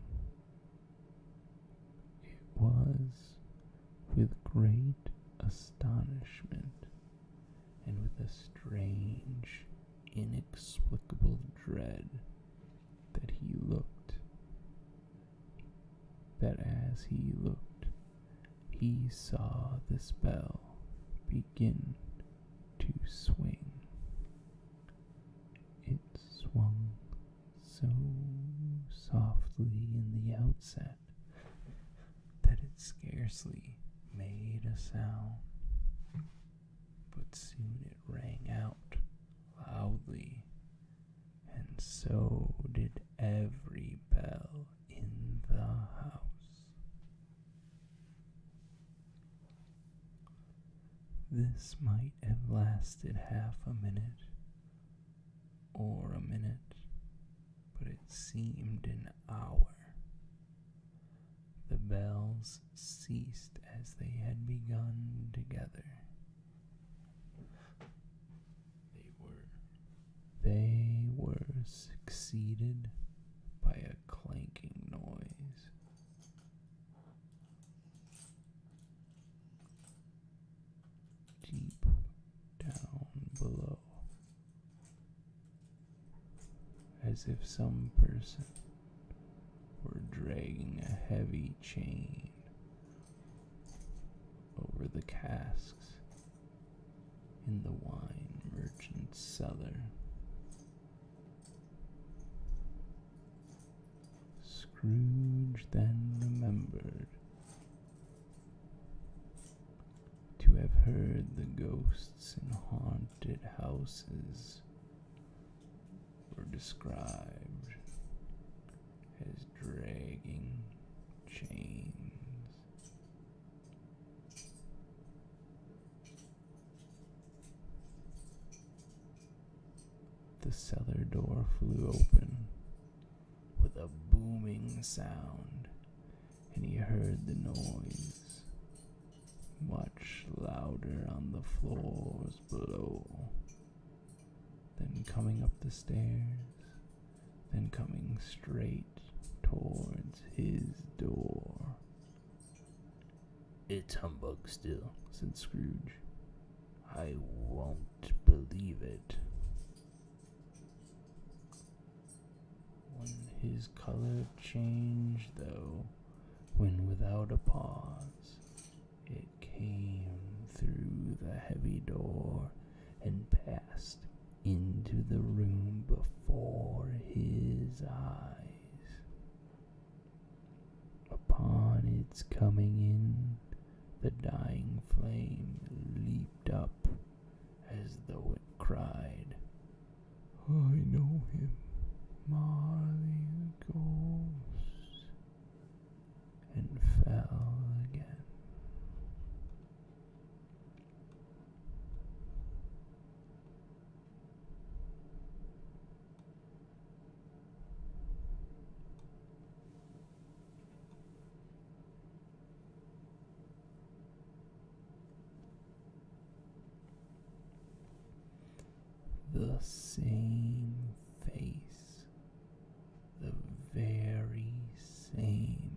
It was with great astonishment and with a strange, inexplicable dread that as he looked, he saw this bell begin to swing. It swung so softly in the outset that it scarcely made a sound, but soon it rang out loudly, and so did every bell in the house. This might have lasted half a minute, or a minute, but it seemed an hour. The bells ceased as they had begun together. They were succeeded by a clanking noise. Deep down below, as if some person were dragging a heavy chain over the casks in the wine merchant's cellar. Scrooge then remembered to have heard the ghosts in haunted houses were described as dragging chains. The cellar door flew open with a booming sound, and he heard the noise much louder on the floors below, then coming up the stairs, then coming straight towards his door. "It's humbug still," said Scrooge. "I won't believe it." When his color changed, though, when without a pause it came through the heavy door and passed into the room before his eyes. Upon its coming in, the dying flame leaped up as though it cried, "I know him, Marley the ghost," and fell again. The same face, the very same.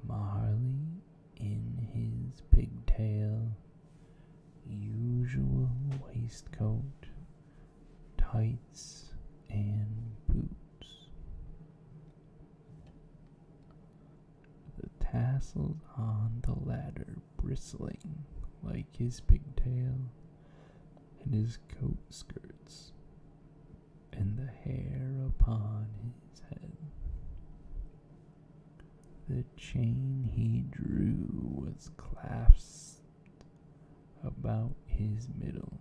Marley in his pigtail, usual waistcoat, tights, and boots. The tassels on the latter bristling like his pigtail, and his coat skirts, and the hair upon his head. The chain he drew was clasped about his middle.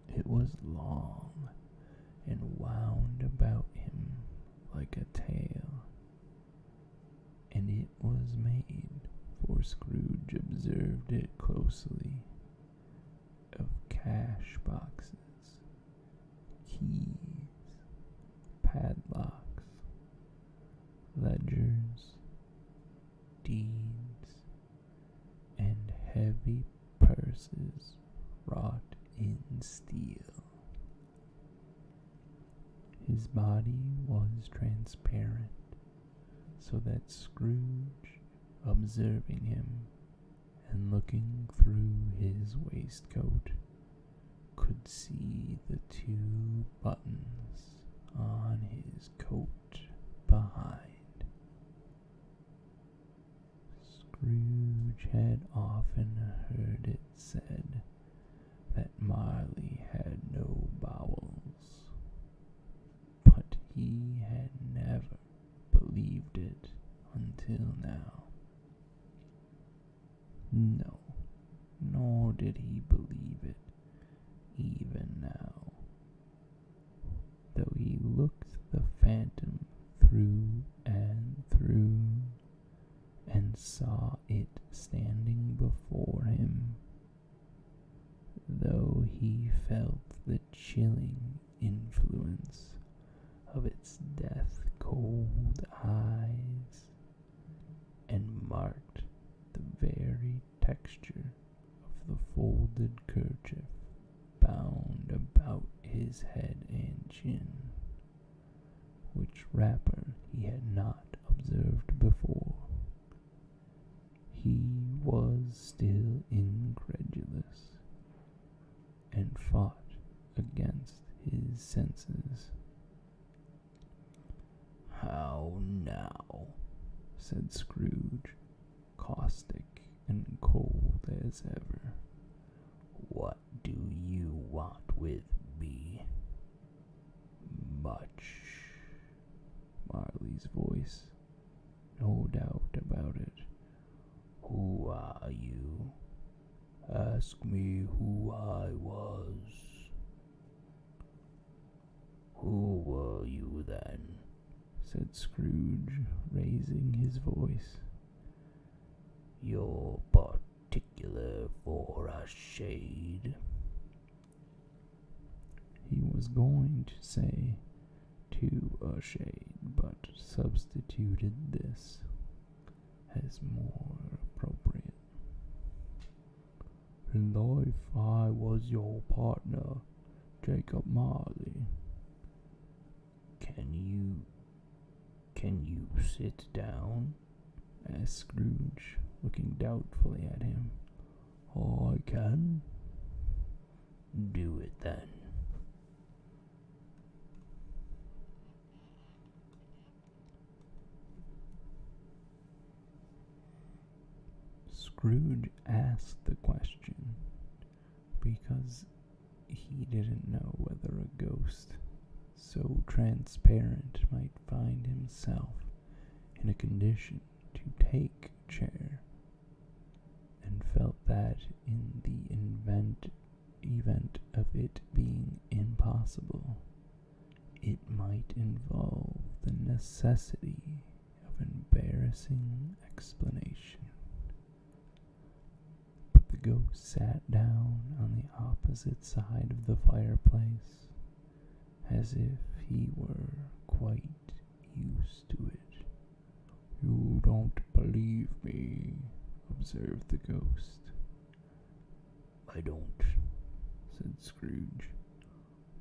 It was long and wound about him like a tail, and it was made, for Scrooge observed it closely, of cash boxes, keys, padlocks, ledgers, deeds, and heavy purses wrought in steel. His body was transparent, so that Scrooge, observing him and looking through his waistcoat, could see the 2 buttons on his coat behind. Scrooge had often heard it said that Marley had no bowels, until now. No, nor did he believe it even now, though he looked the phantom through and through, and saw it standing before him, though he felt the chilling influence of its death-cold eyes, and marked the very texture of the folded kerchief bound about his head and chin, which wrapper he had not observed before. He was still incredulous, and fought against his senses. "How now?" said Scrooge, caustic and cold as ever. "What do you want with me?" "Much." Marley's voice, no doubt about it. "Who are you? Ask me who I was." "Who were you then?" said Scrooge, raising his voice. "You're particular for a shade." He was going to say to a shade, but substituted this as more appropriate. "In life I was your partner, Jacob Marley." Can you sit down?" asked Scrooge, looking doubtfully at him. "I can." "Do it then." Scrooge asked the question because he didn't know whether a ghost so transparent might find himself in a condition to take a chair, and felt that in the event of it being impossible, it might involve the necessity of embarrassing explanation. But the ghost sat down on the opposite side of the fireplace, as if he were quite used to it. "You don't believe me," observed the ghost. "I don't," said Scrooge.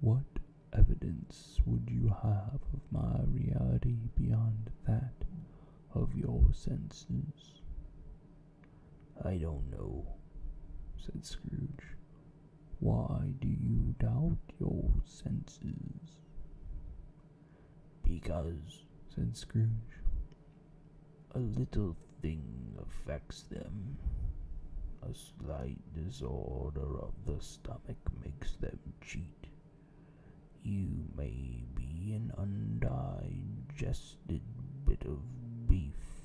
"What evidence would you have of my reality beyond that of your senses?" "I don't know," said Scrooge. "Why do you doubt your senses?" "Because," said Scrooge, "a little thing affects them. A slight disorder of the stomach makes them cheat. You may be an undigested bit of beef,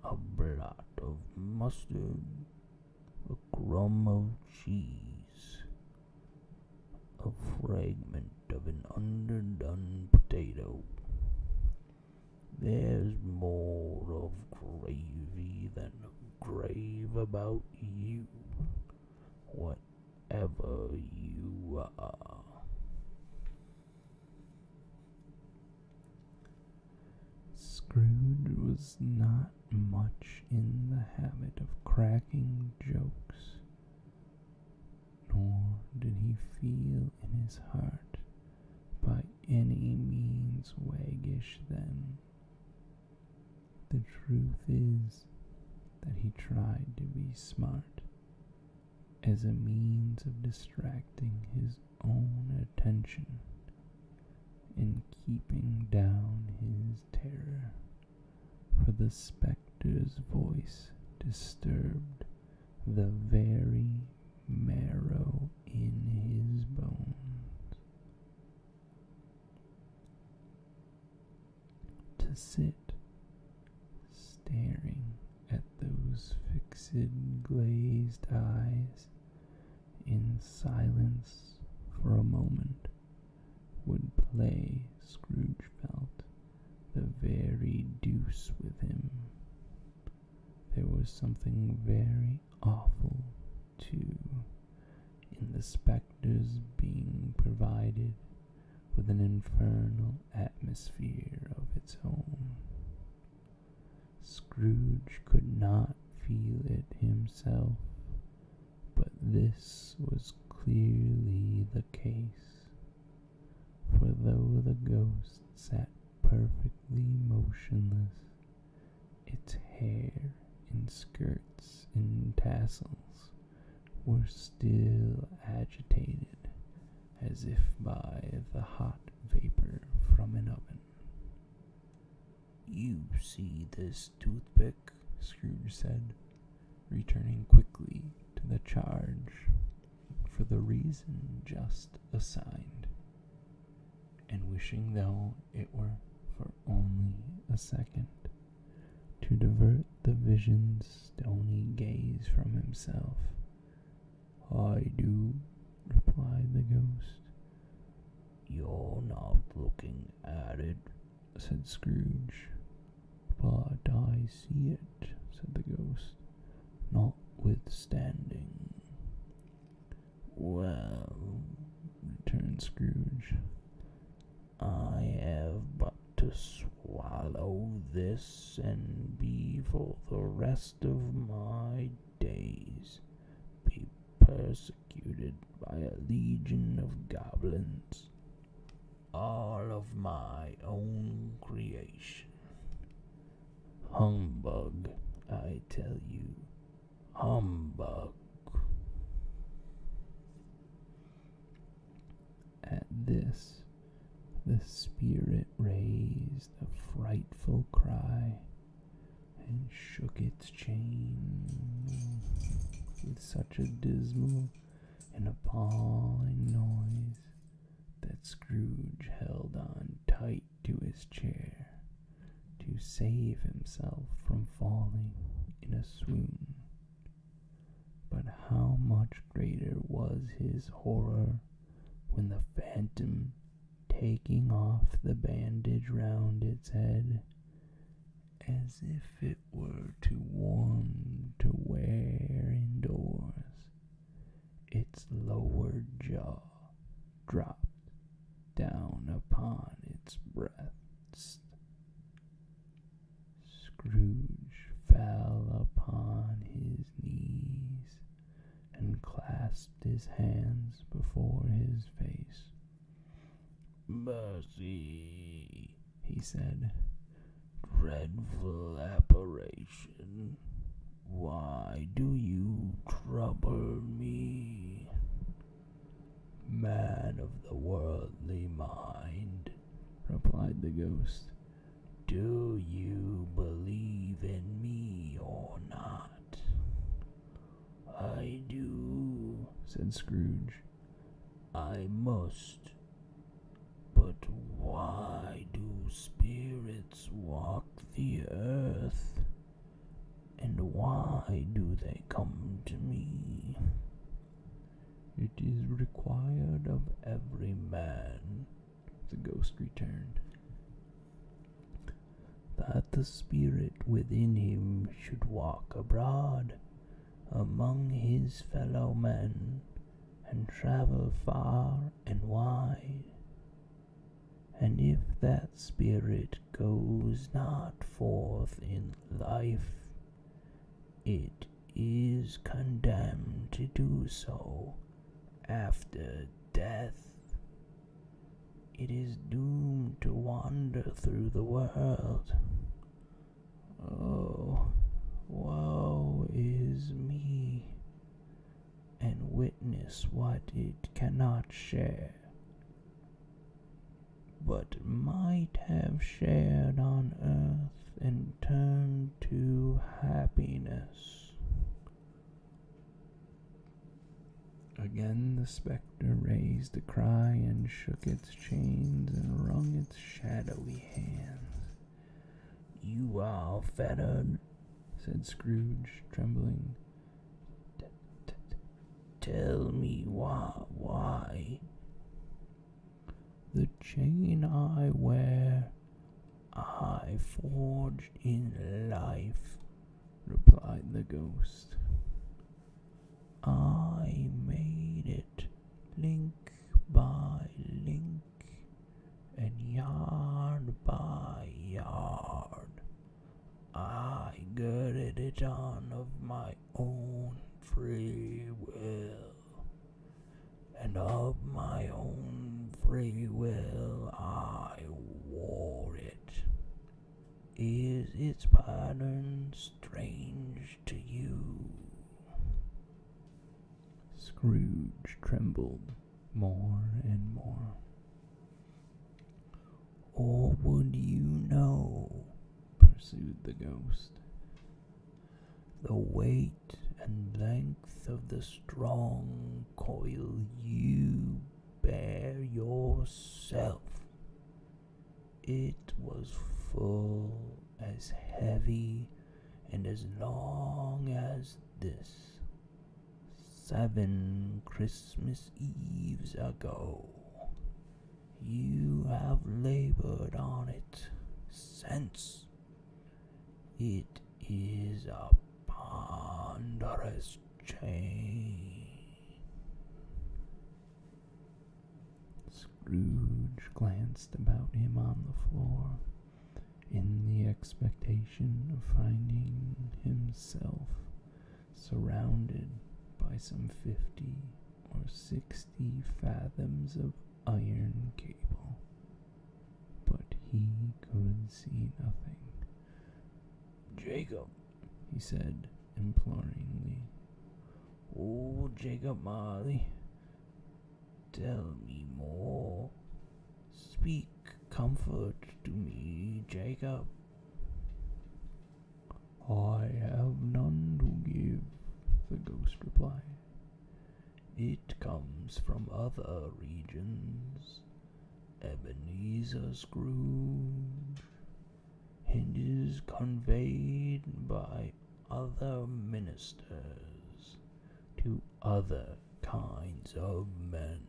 a blot of mustard, a crumb of cheese, a fragment of an underdone potato. There's more of gravy than grave about you, whatever you are." Scrooge was not much in the habit of cracking jokes, nor did he feel in his heart by any means waggish then. The truth is that he tried to be smart as a means of distracting his own attention and keeping down his terror, for the spectre's voice disturbed the very marrow in his bones. To sit fixed, glazed eyes in silence for a moment would play, Scrooge felt, the very deuce with him. There was something very awful, too, in the spectre's being provided with an infernal atmosphere of its own. Scrooge could not feel it himself, but this was clearly the case, for though the ghost sat perfectly motionless, its hair and skirts and tassels were still agitated as if by the hot vapor from an oven. "You see this toothpick?" Scrooge said, returning quickly to the charge for the reason just assigned, and wishing, though it were for only a second, to divert the vision's stony gaze from himself. "I do," replied the ghost. "You're not looking at it," said Scrooge. "But I see it," said the ghost, "notwithstanding." "Well," returned Scrooge, "I have but to swallow this and be for the rest of my days be persecuted by a legion of goblins, all of my own creation. Humbug, I tell you, humbug." At this, the spirit raised a frightful cry and shook its chain with such a dismal and appalling noise that Scrooge held on tight to his chair to save himself from falling in a swoon. But how much greater was his horror when the phantom, taking off the bandage round its head, as if it were too warm to wear indoors, its lower jaw dropped down upon its breast. Scrooge fell upon his knees and clasped his hands before his face. "Mercy," he said, "dreadful apparition, why do you trouble me? Man of the worldly mind," replied the ghost, "do you believe in me or not?" "I do," said Scrooge. "I must. But why do spirits walk the earth? And why do they come to me?" "It is required of every man," the ghost returned, "that the spirit within him should walk abroad among his fellow men and travel far and wide. And if that spirit goes not forth in life, it is condemned to do so after death. It is doomed to wander through the world. Oh, woe is me, and witness what it cannot share, but might have shared on earth and turned to happiness." Again the spectre raised a cry and shook its chains and wrung its shadowy hands. "You are fettered," said Scrooge, trembling, Tell me why? The chain I wear, I forged in life, replied the ghost. I made it link by link and yard by yard. I girded it on of my own free will, and of my own free will I wore it. Is its pattern strange to you? Scrooge trembled more and more. Or would you know, pursued the ghost, the weight and length of the strong coil you bear yourself? It was full as heavy and as long as this 7 Christmas Eves ago. You have labored on it since. It is a ponderous chain. Scrooge glanced about him on the floor, in the expectation of finding himself surrounded by some 50 or 60 fathoms of iron cable, but he could see nothing. Jacob, he said imploringly. Oh, Jacob Marley, tell me more. Speak comfort to me, Jacob. I have none to give, the ghost replied. It comes from other regions, Ebenezer Scrooge, and is conveyed by other ministers to other kinds of men.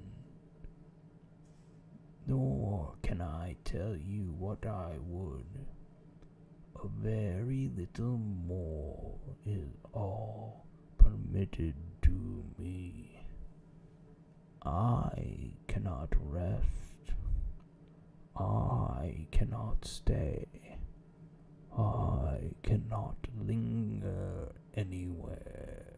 Nor can I tell you what I would. A very little more is all permitted to me. I cannot rest. I cannot stay. I cannot linger anywhere.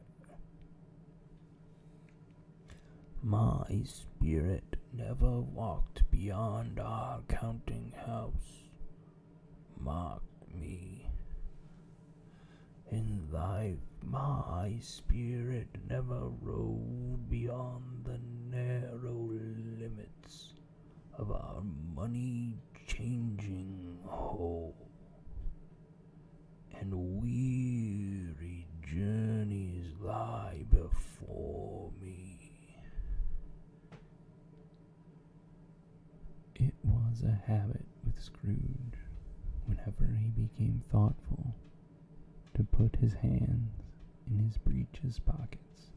My spirit never walked beyond our counting house. Mark me. In life, my spirit never rode beyond the narrow limits of our money-changing hole, and weary journeys lie before me. It was a habit with Scrooge, whenever he became thoughtful, to put his hands in his breeches pockets.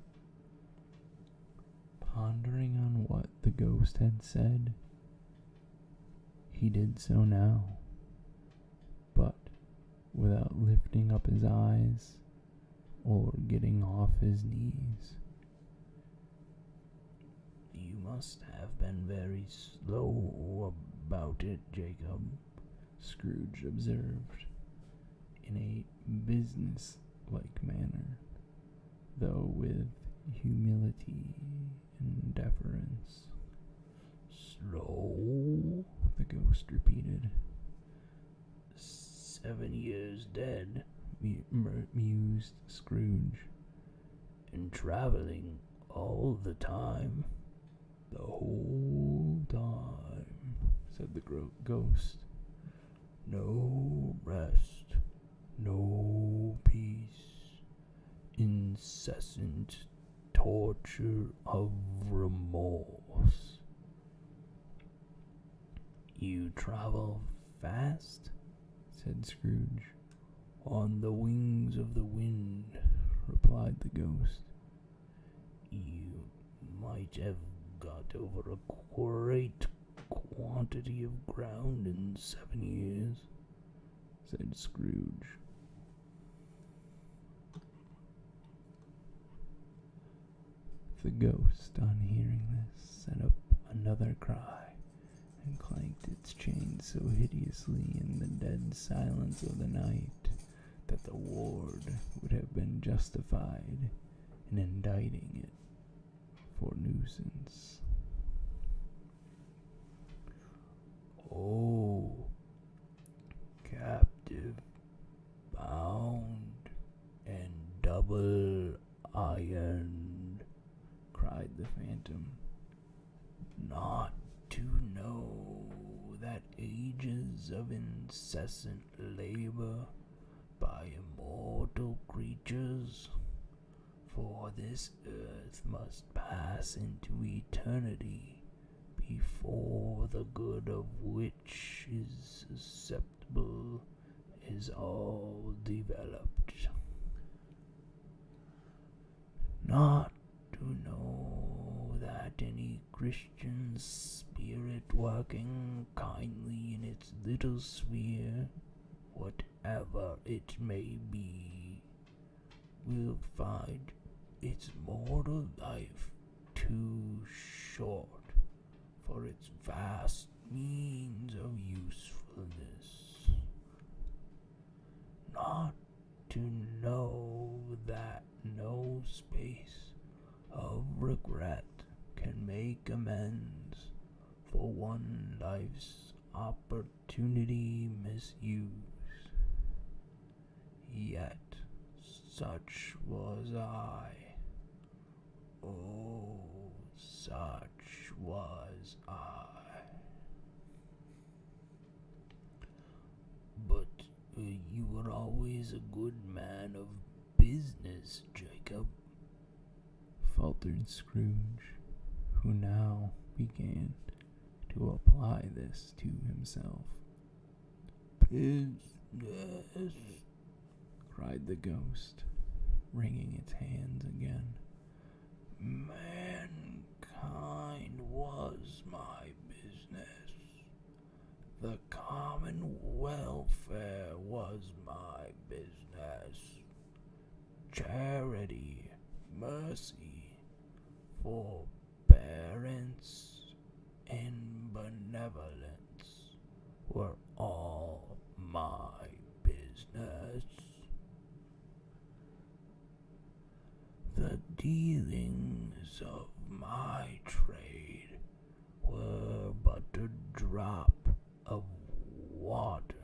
Pondering on what the ghost had said, he did so now, but without lifting up his eyes or getting off his knees. You must have been very slow about it, Jacob, Scrooge observed, in a business-like manner, though with humility and deference. Slow? The ghost repeated. 7 years dead, mused Scrooge, and traveling all the time. The whole time, said the ghost. No rest, no peace, incessant torture of remorse. You travel fast? Said Scrooge. On the wings of the wind, replied the ghost. You might have got over a great quantity of ground in 7 years, said Scrooge. The ghost, on hearing this, set up another cry, and clanked its chain so hideously in the dead silence of the night that the ward would have been justified in indicting it for nuisance. "Oh, captive, bound, and double ironed," cried the phantom, "not to know that ages of incessant labor by immortal creatures, for this earth must pass into eternity before the good of which is susceptible is all developed. Not to know that any Christian spirit working kindly in its little sphere, whatever it may be, will find its mortal life too short for its vast means of usefulness. Not to know that no space of regret can make amends for one life's opportunity misused. Yet such was I. Oh, such was I. But you were always a good man of business, Jacob," faltered Scrooge, who now began to apply this to himself. "Business," cried the ghost, wringing its hands again. "Mankind was my business. The common welfare was my business. Charity, mercy, forbearance, and benevolence were all my business. The dealings of my trade were but a drop of water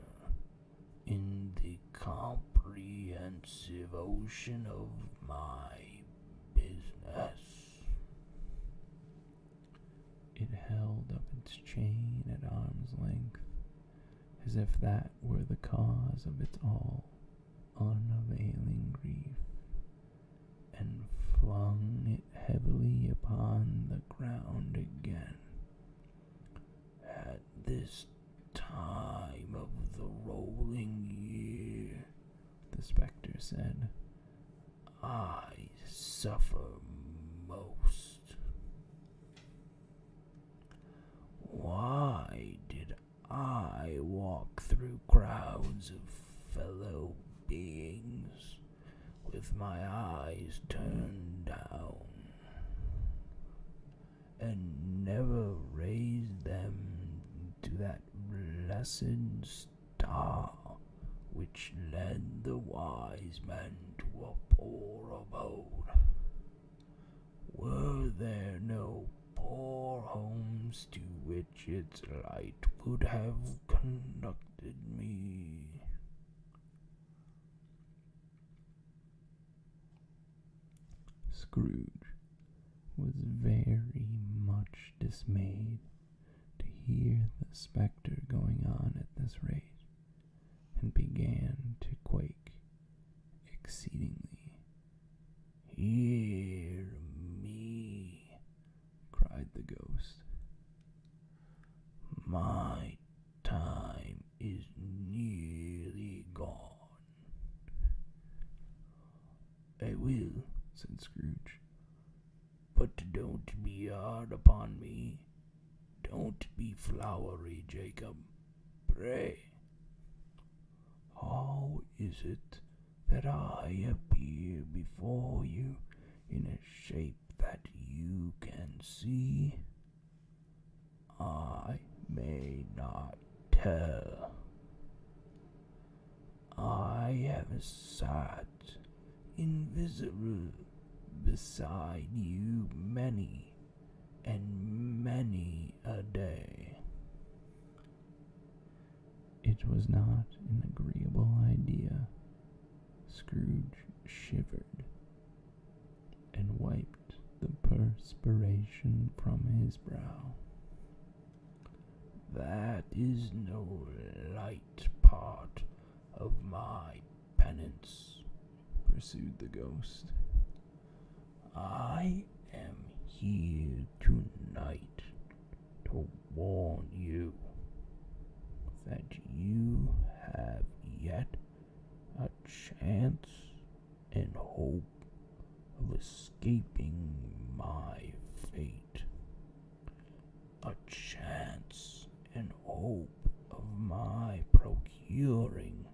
in the comprehensive ocean of my business." It held up its chain at arm's length, as if that were the cause of its all unavailing grief, and flung it heavily upon the ground again. "At this time of the rolling year," the spectre said, "I suffer most. Why did I walk through crowds of fellow beings with my eyes turned down, and never raise them to that blessed star which led the wise men to a poor abode? Were there no poor homes to which its light would have conducted me?" Scrooge was very much dismayed to hear the spectre going on at this rate, and began to quake exceedingly. "Hear me," cried the ghost. "My time is nearly gone." "I will," said Scrooge, But don't be hard upon me. Don't be flowery, Jacob. Pray. How is it that I appear before you in a shape that you can see? I may not tell. I have sat invisible beside you many and many a day. It was not an agreeable idea. Scrooge shivered and wiped the perspiration from his brow. That is no light part of my penance, pursued the ghost. I am here tonight to warn you that you have yet a chance and hope of escaping my fate. A chance and hope of my procuring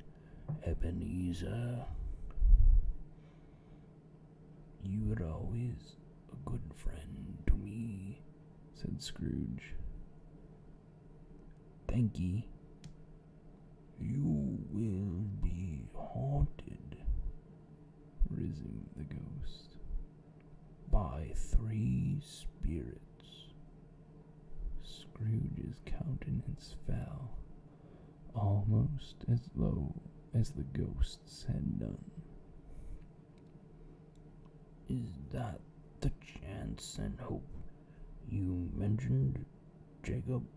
Ebenezer. You were always a good friend to me, said Scrooge. Thank ye. You will be haunted, resumed the ghost, by 3 spirits. Scrooge's countenance fell, almost as low as the ghost's had done. Is that the chance and hope you mentioned, Jacob?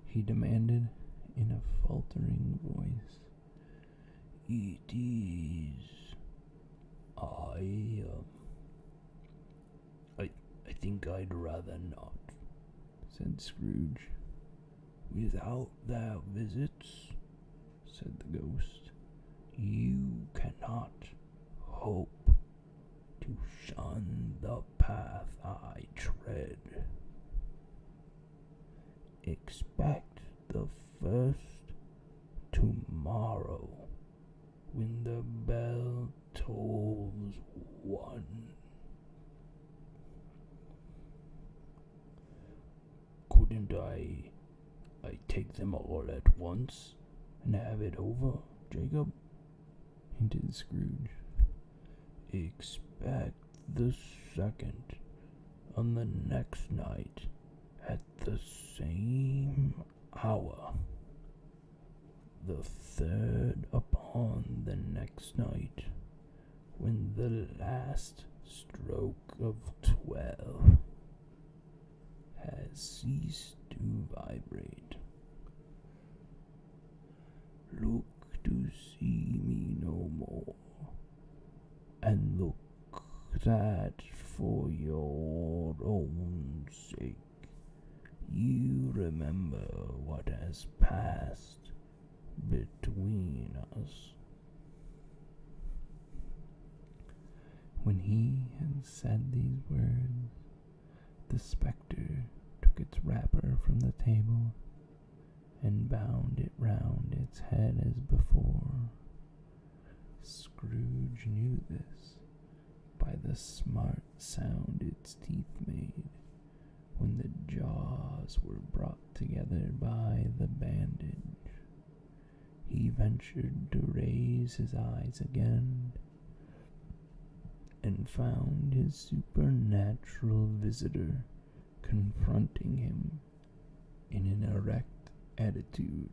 He demanded in a faltering voice. It is. I think I'd rather not, said Scrooge. Without their visits, said the ghost, you cannot hope to shun the path I tread. Expect the first tomorrow when the bell tolls 1. Couldn't I take them all at once and have it over, Jacob? Hinted Scrooge. Expect the second on the next night at the same hour. The third upon the next night when the last stroke of 12 has ceased to vibrate. Look to see me no more, and look that for your own sake you remember what has passed between us. When he had said these words, the spectre took its wrapper from the table and bound it round its head as before. Scrooge knew this by the smart sound its teeth made when the jaws were brought together by the bandage. He ventured to raise his eyes again and found his supernatural visitor confronting him in an erect attitude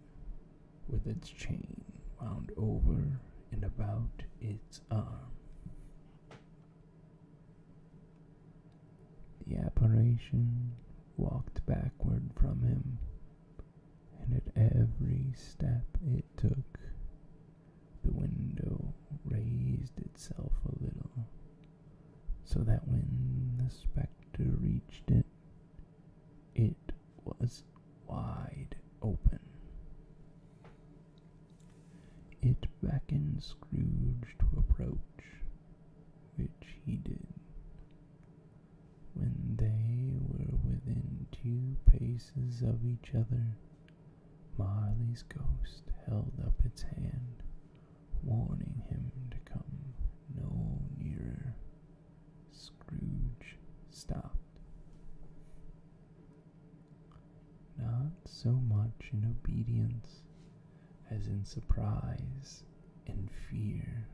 with its chain wound over and about its arm. The apparition walked backward from him, and at every step it took, the window raised itself a little, so that when the spectre reached it, it was wide open. It beckoned Scrooge to approach, which he did. traces of each other, Marley's ghost held up its hand, warning him to come no nearer. Scrooge stopped. Not so much in obedience as in surprise and fear,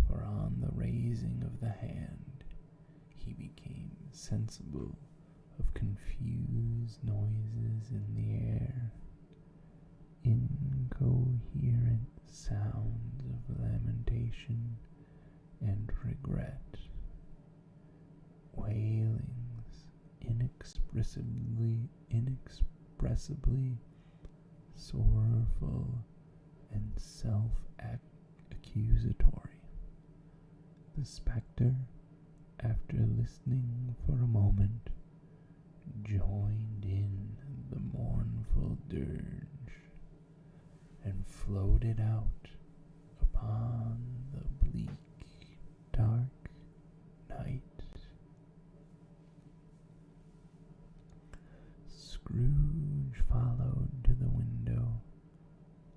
for on the raising of the hand he became sensible of confused noises in the air, incoherent sounds of lamentation and regret, wailings inexpressibly sorrowful and self-accusatory. The spectre, after listening for a moment, joined in the mournful dirge and floated out upon the bleak, dark night. Scrooge followed to the window,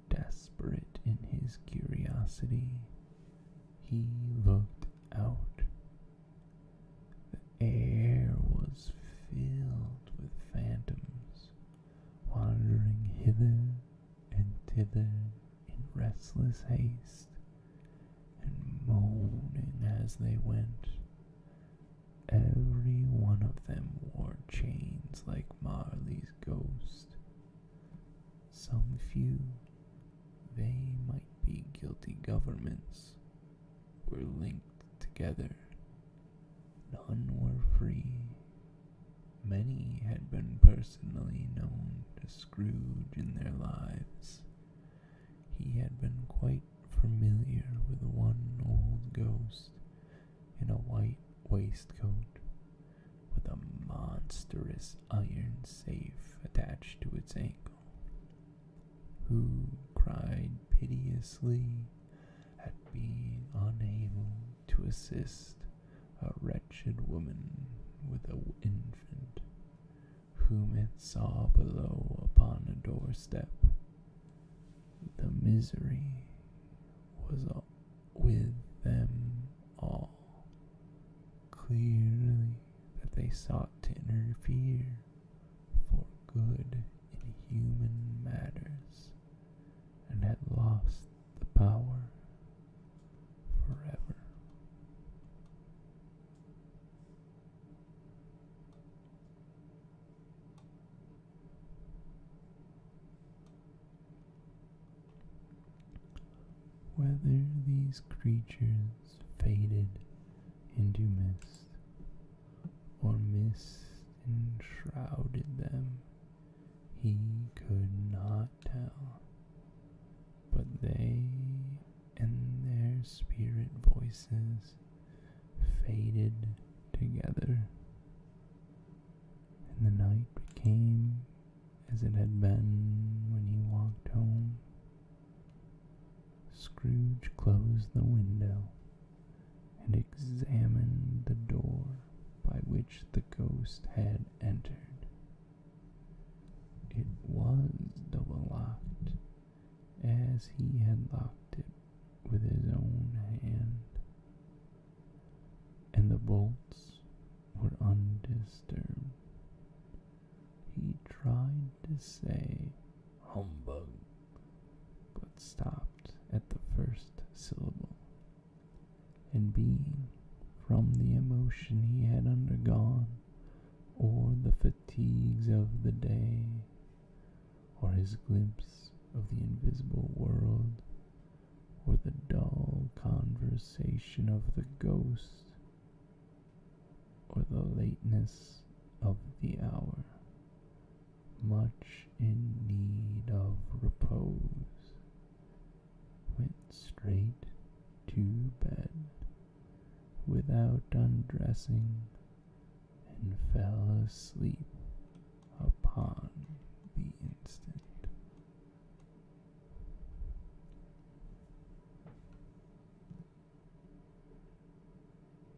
desperate in his curiosity. He looked out. The air was filled with phantoms, wandering hither and thither in restless haste, and moaning as they went. Every one of them wore chains like Marley's ghost. Some few, they might be guilty governments, were linked together. None were free. Many had been personally known to Scrooge in their lives. He had been quite familiar with one old ghost in a white waistcoat with a monstrous iron safe attached to its ankle, who cried piteously at being unable to assist a wretched woman with an infant, whom it saw below upon a doorstep. The misery was with them all. Clearly that they sought to interfere for good in human matters, and had lost the power forever. Whether these creatures faded into mist, or mist enshrouded them, he could not tell. But they and their spirit voices faded together, and the night became as it had been when he walked home. Scrooge closed the window and examined the door by which the ghost had entered. It was double-locked, as he had locked it with his own hand, and the bolts were undisturbed. He tried to say "humbug," but stopped at the first syllable, and being, from the emotion he had undergone, or the fatigues of the day, or his glimpse of the invisible world, or the dull conversation of the ghost, or the lateness of the hour, much in need of repose, went straight to bed without undressing, and fell asleep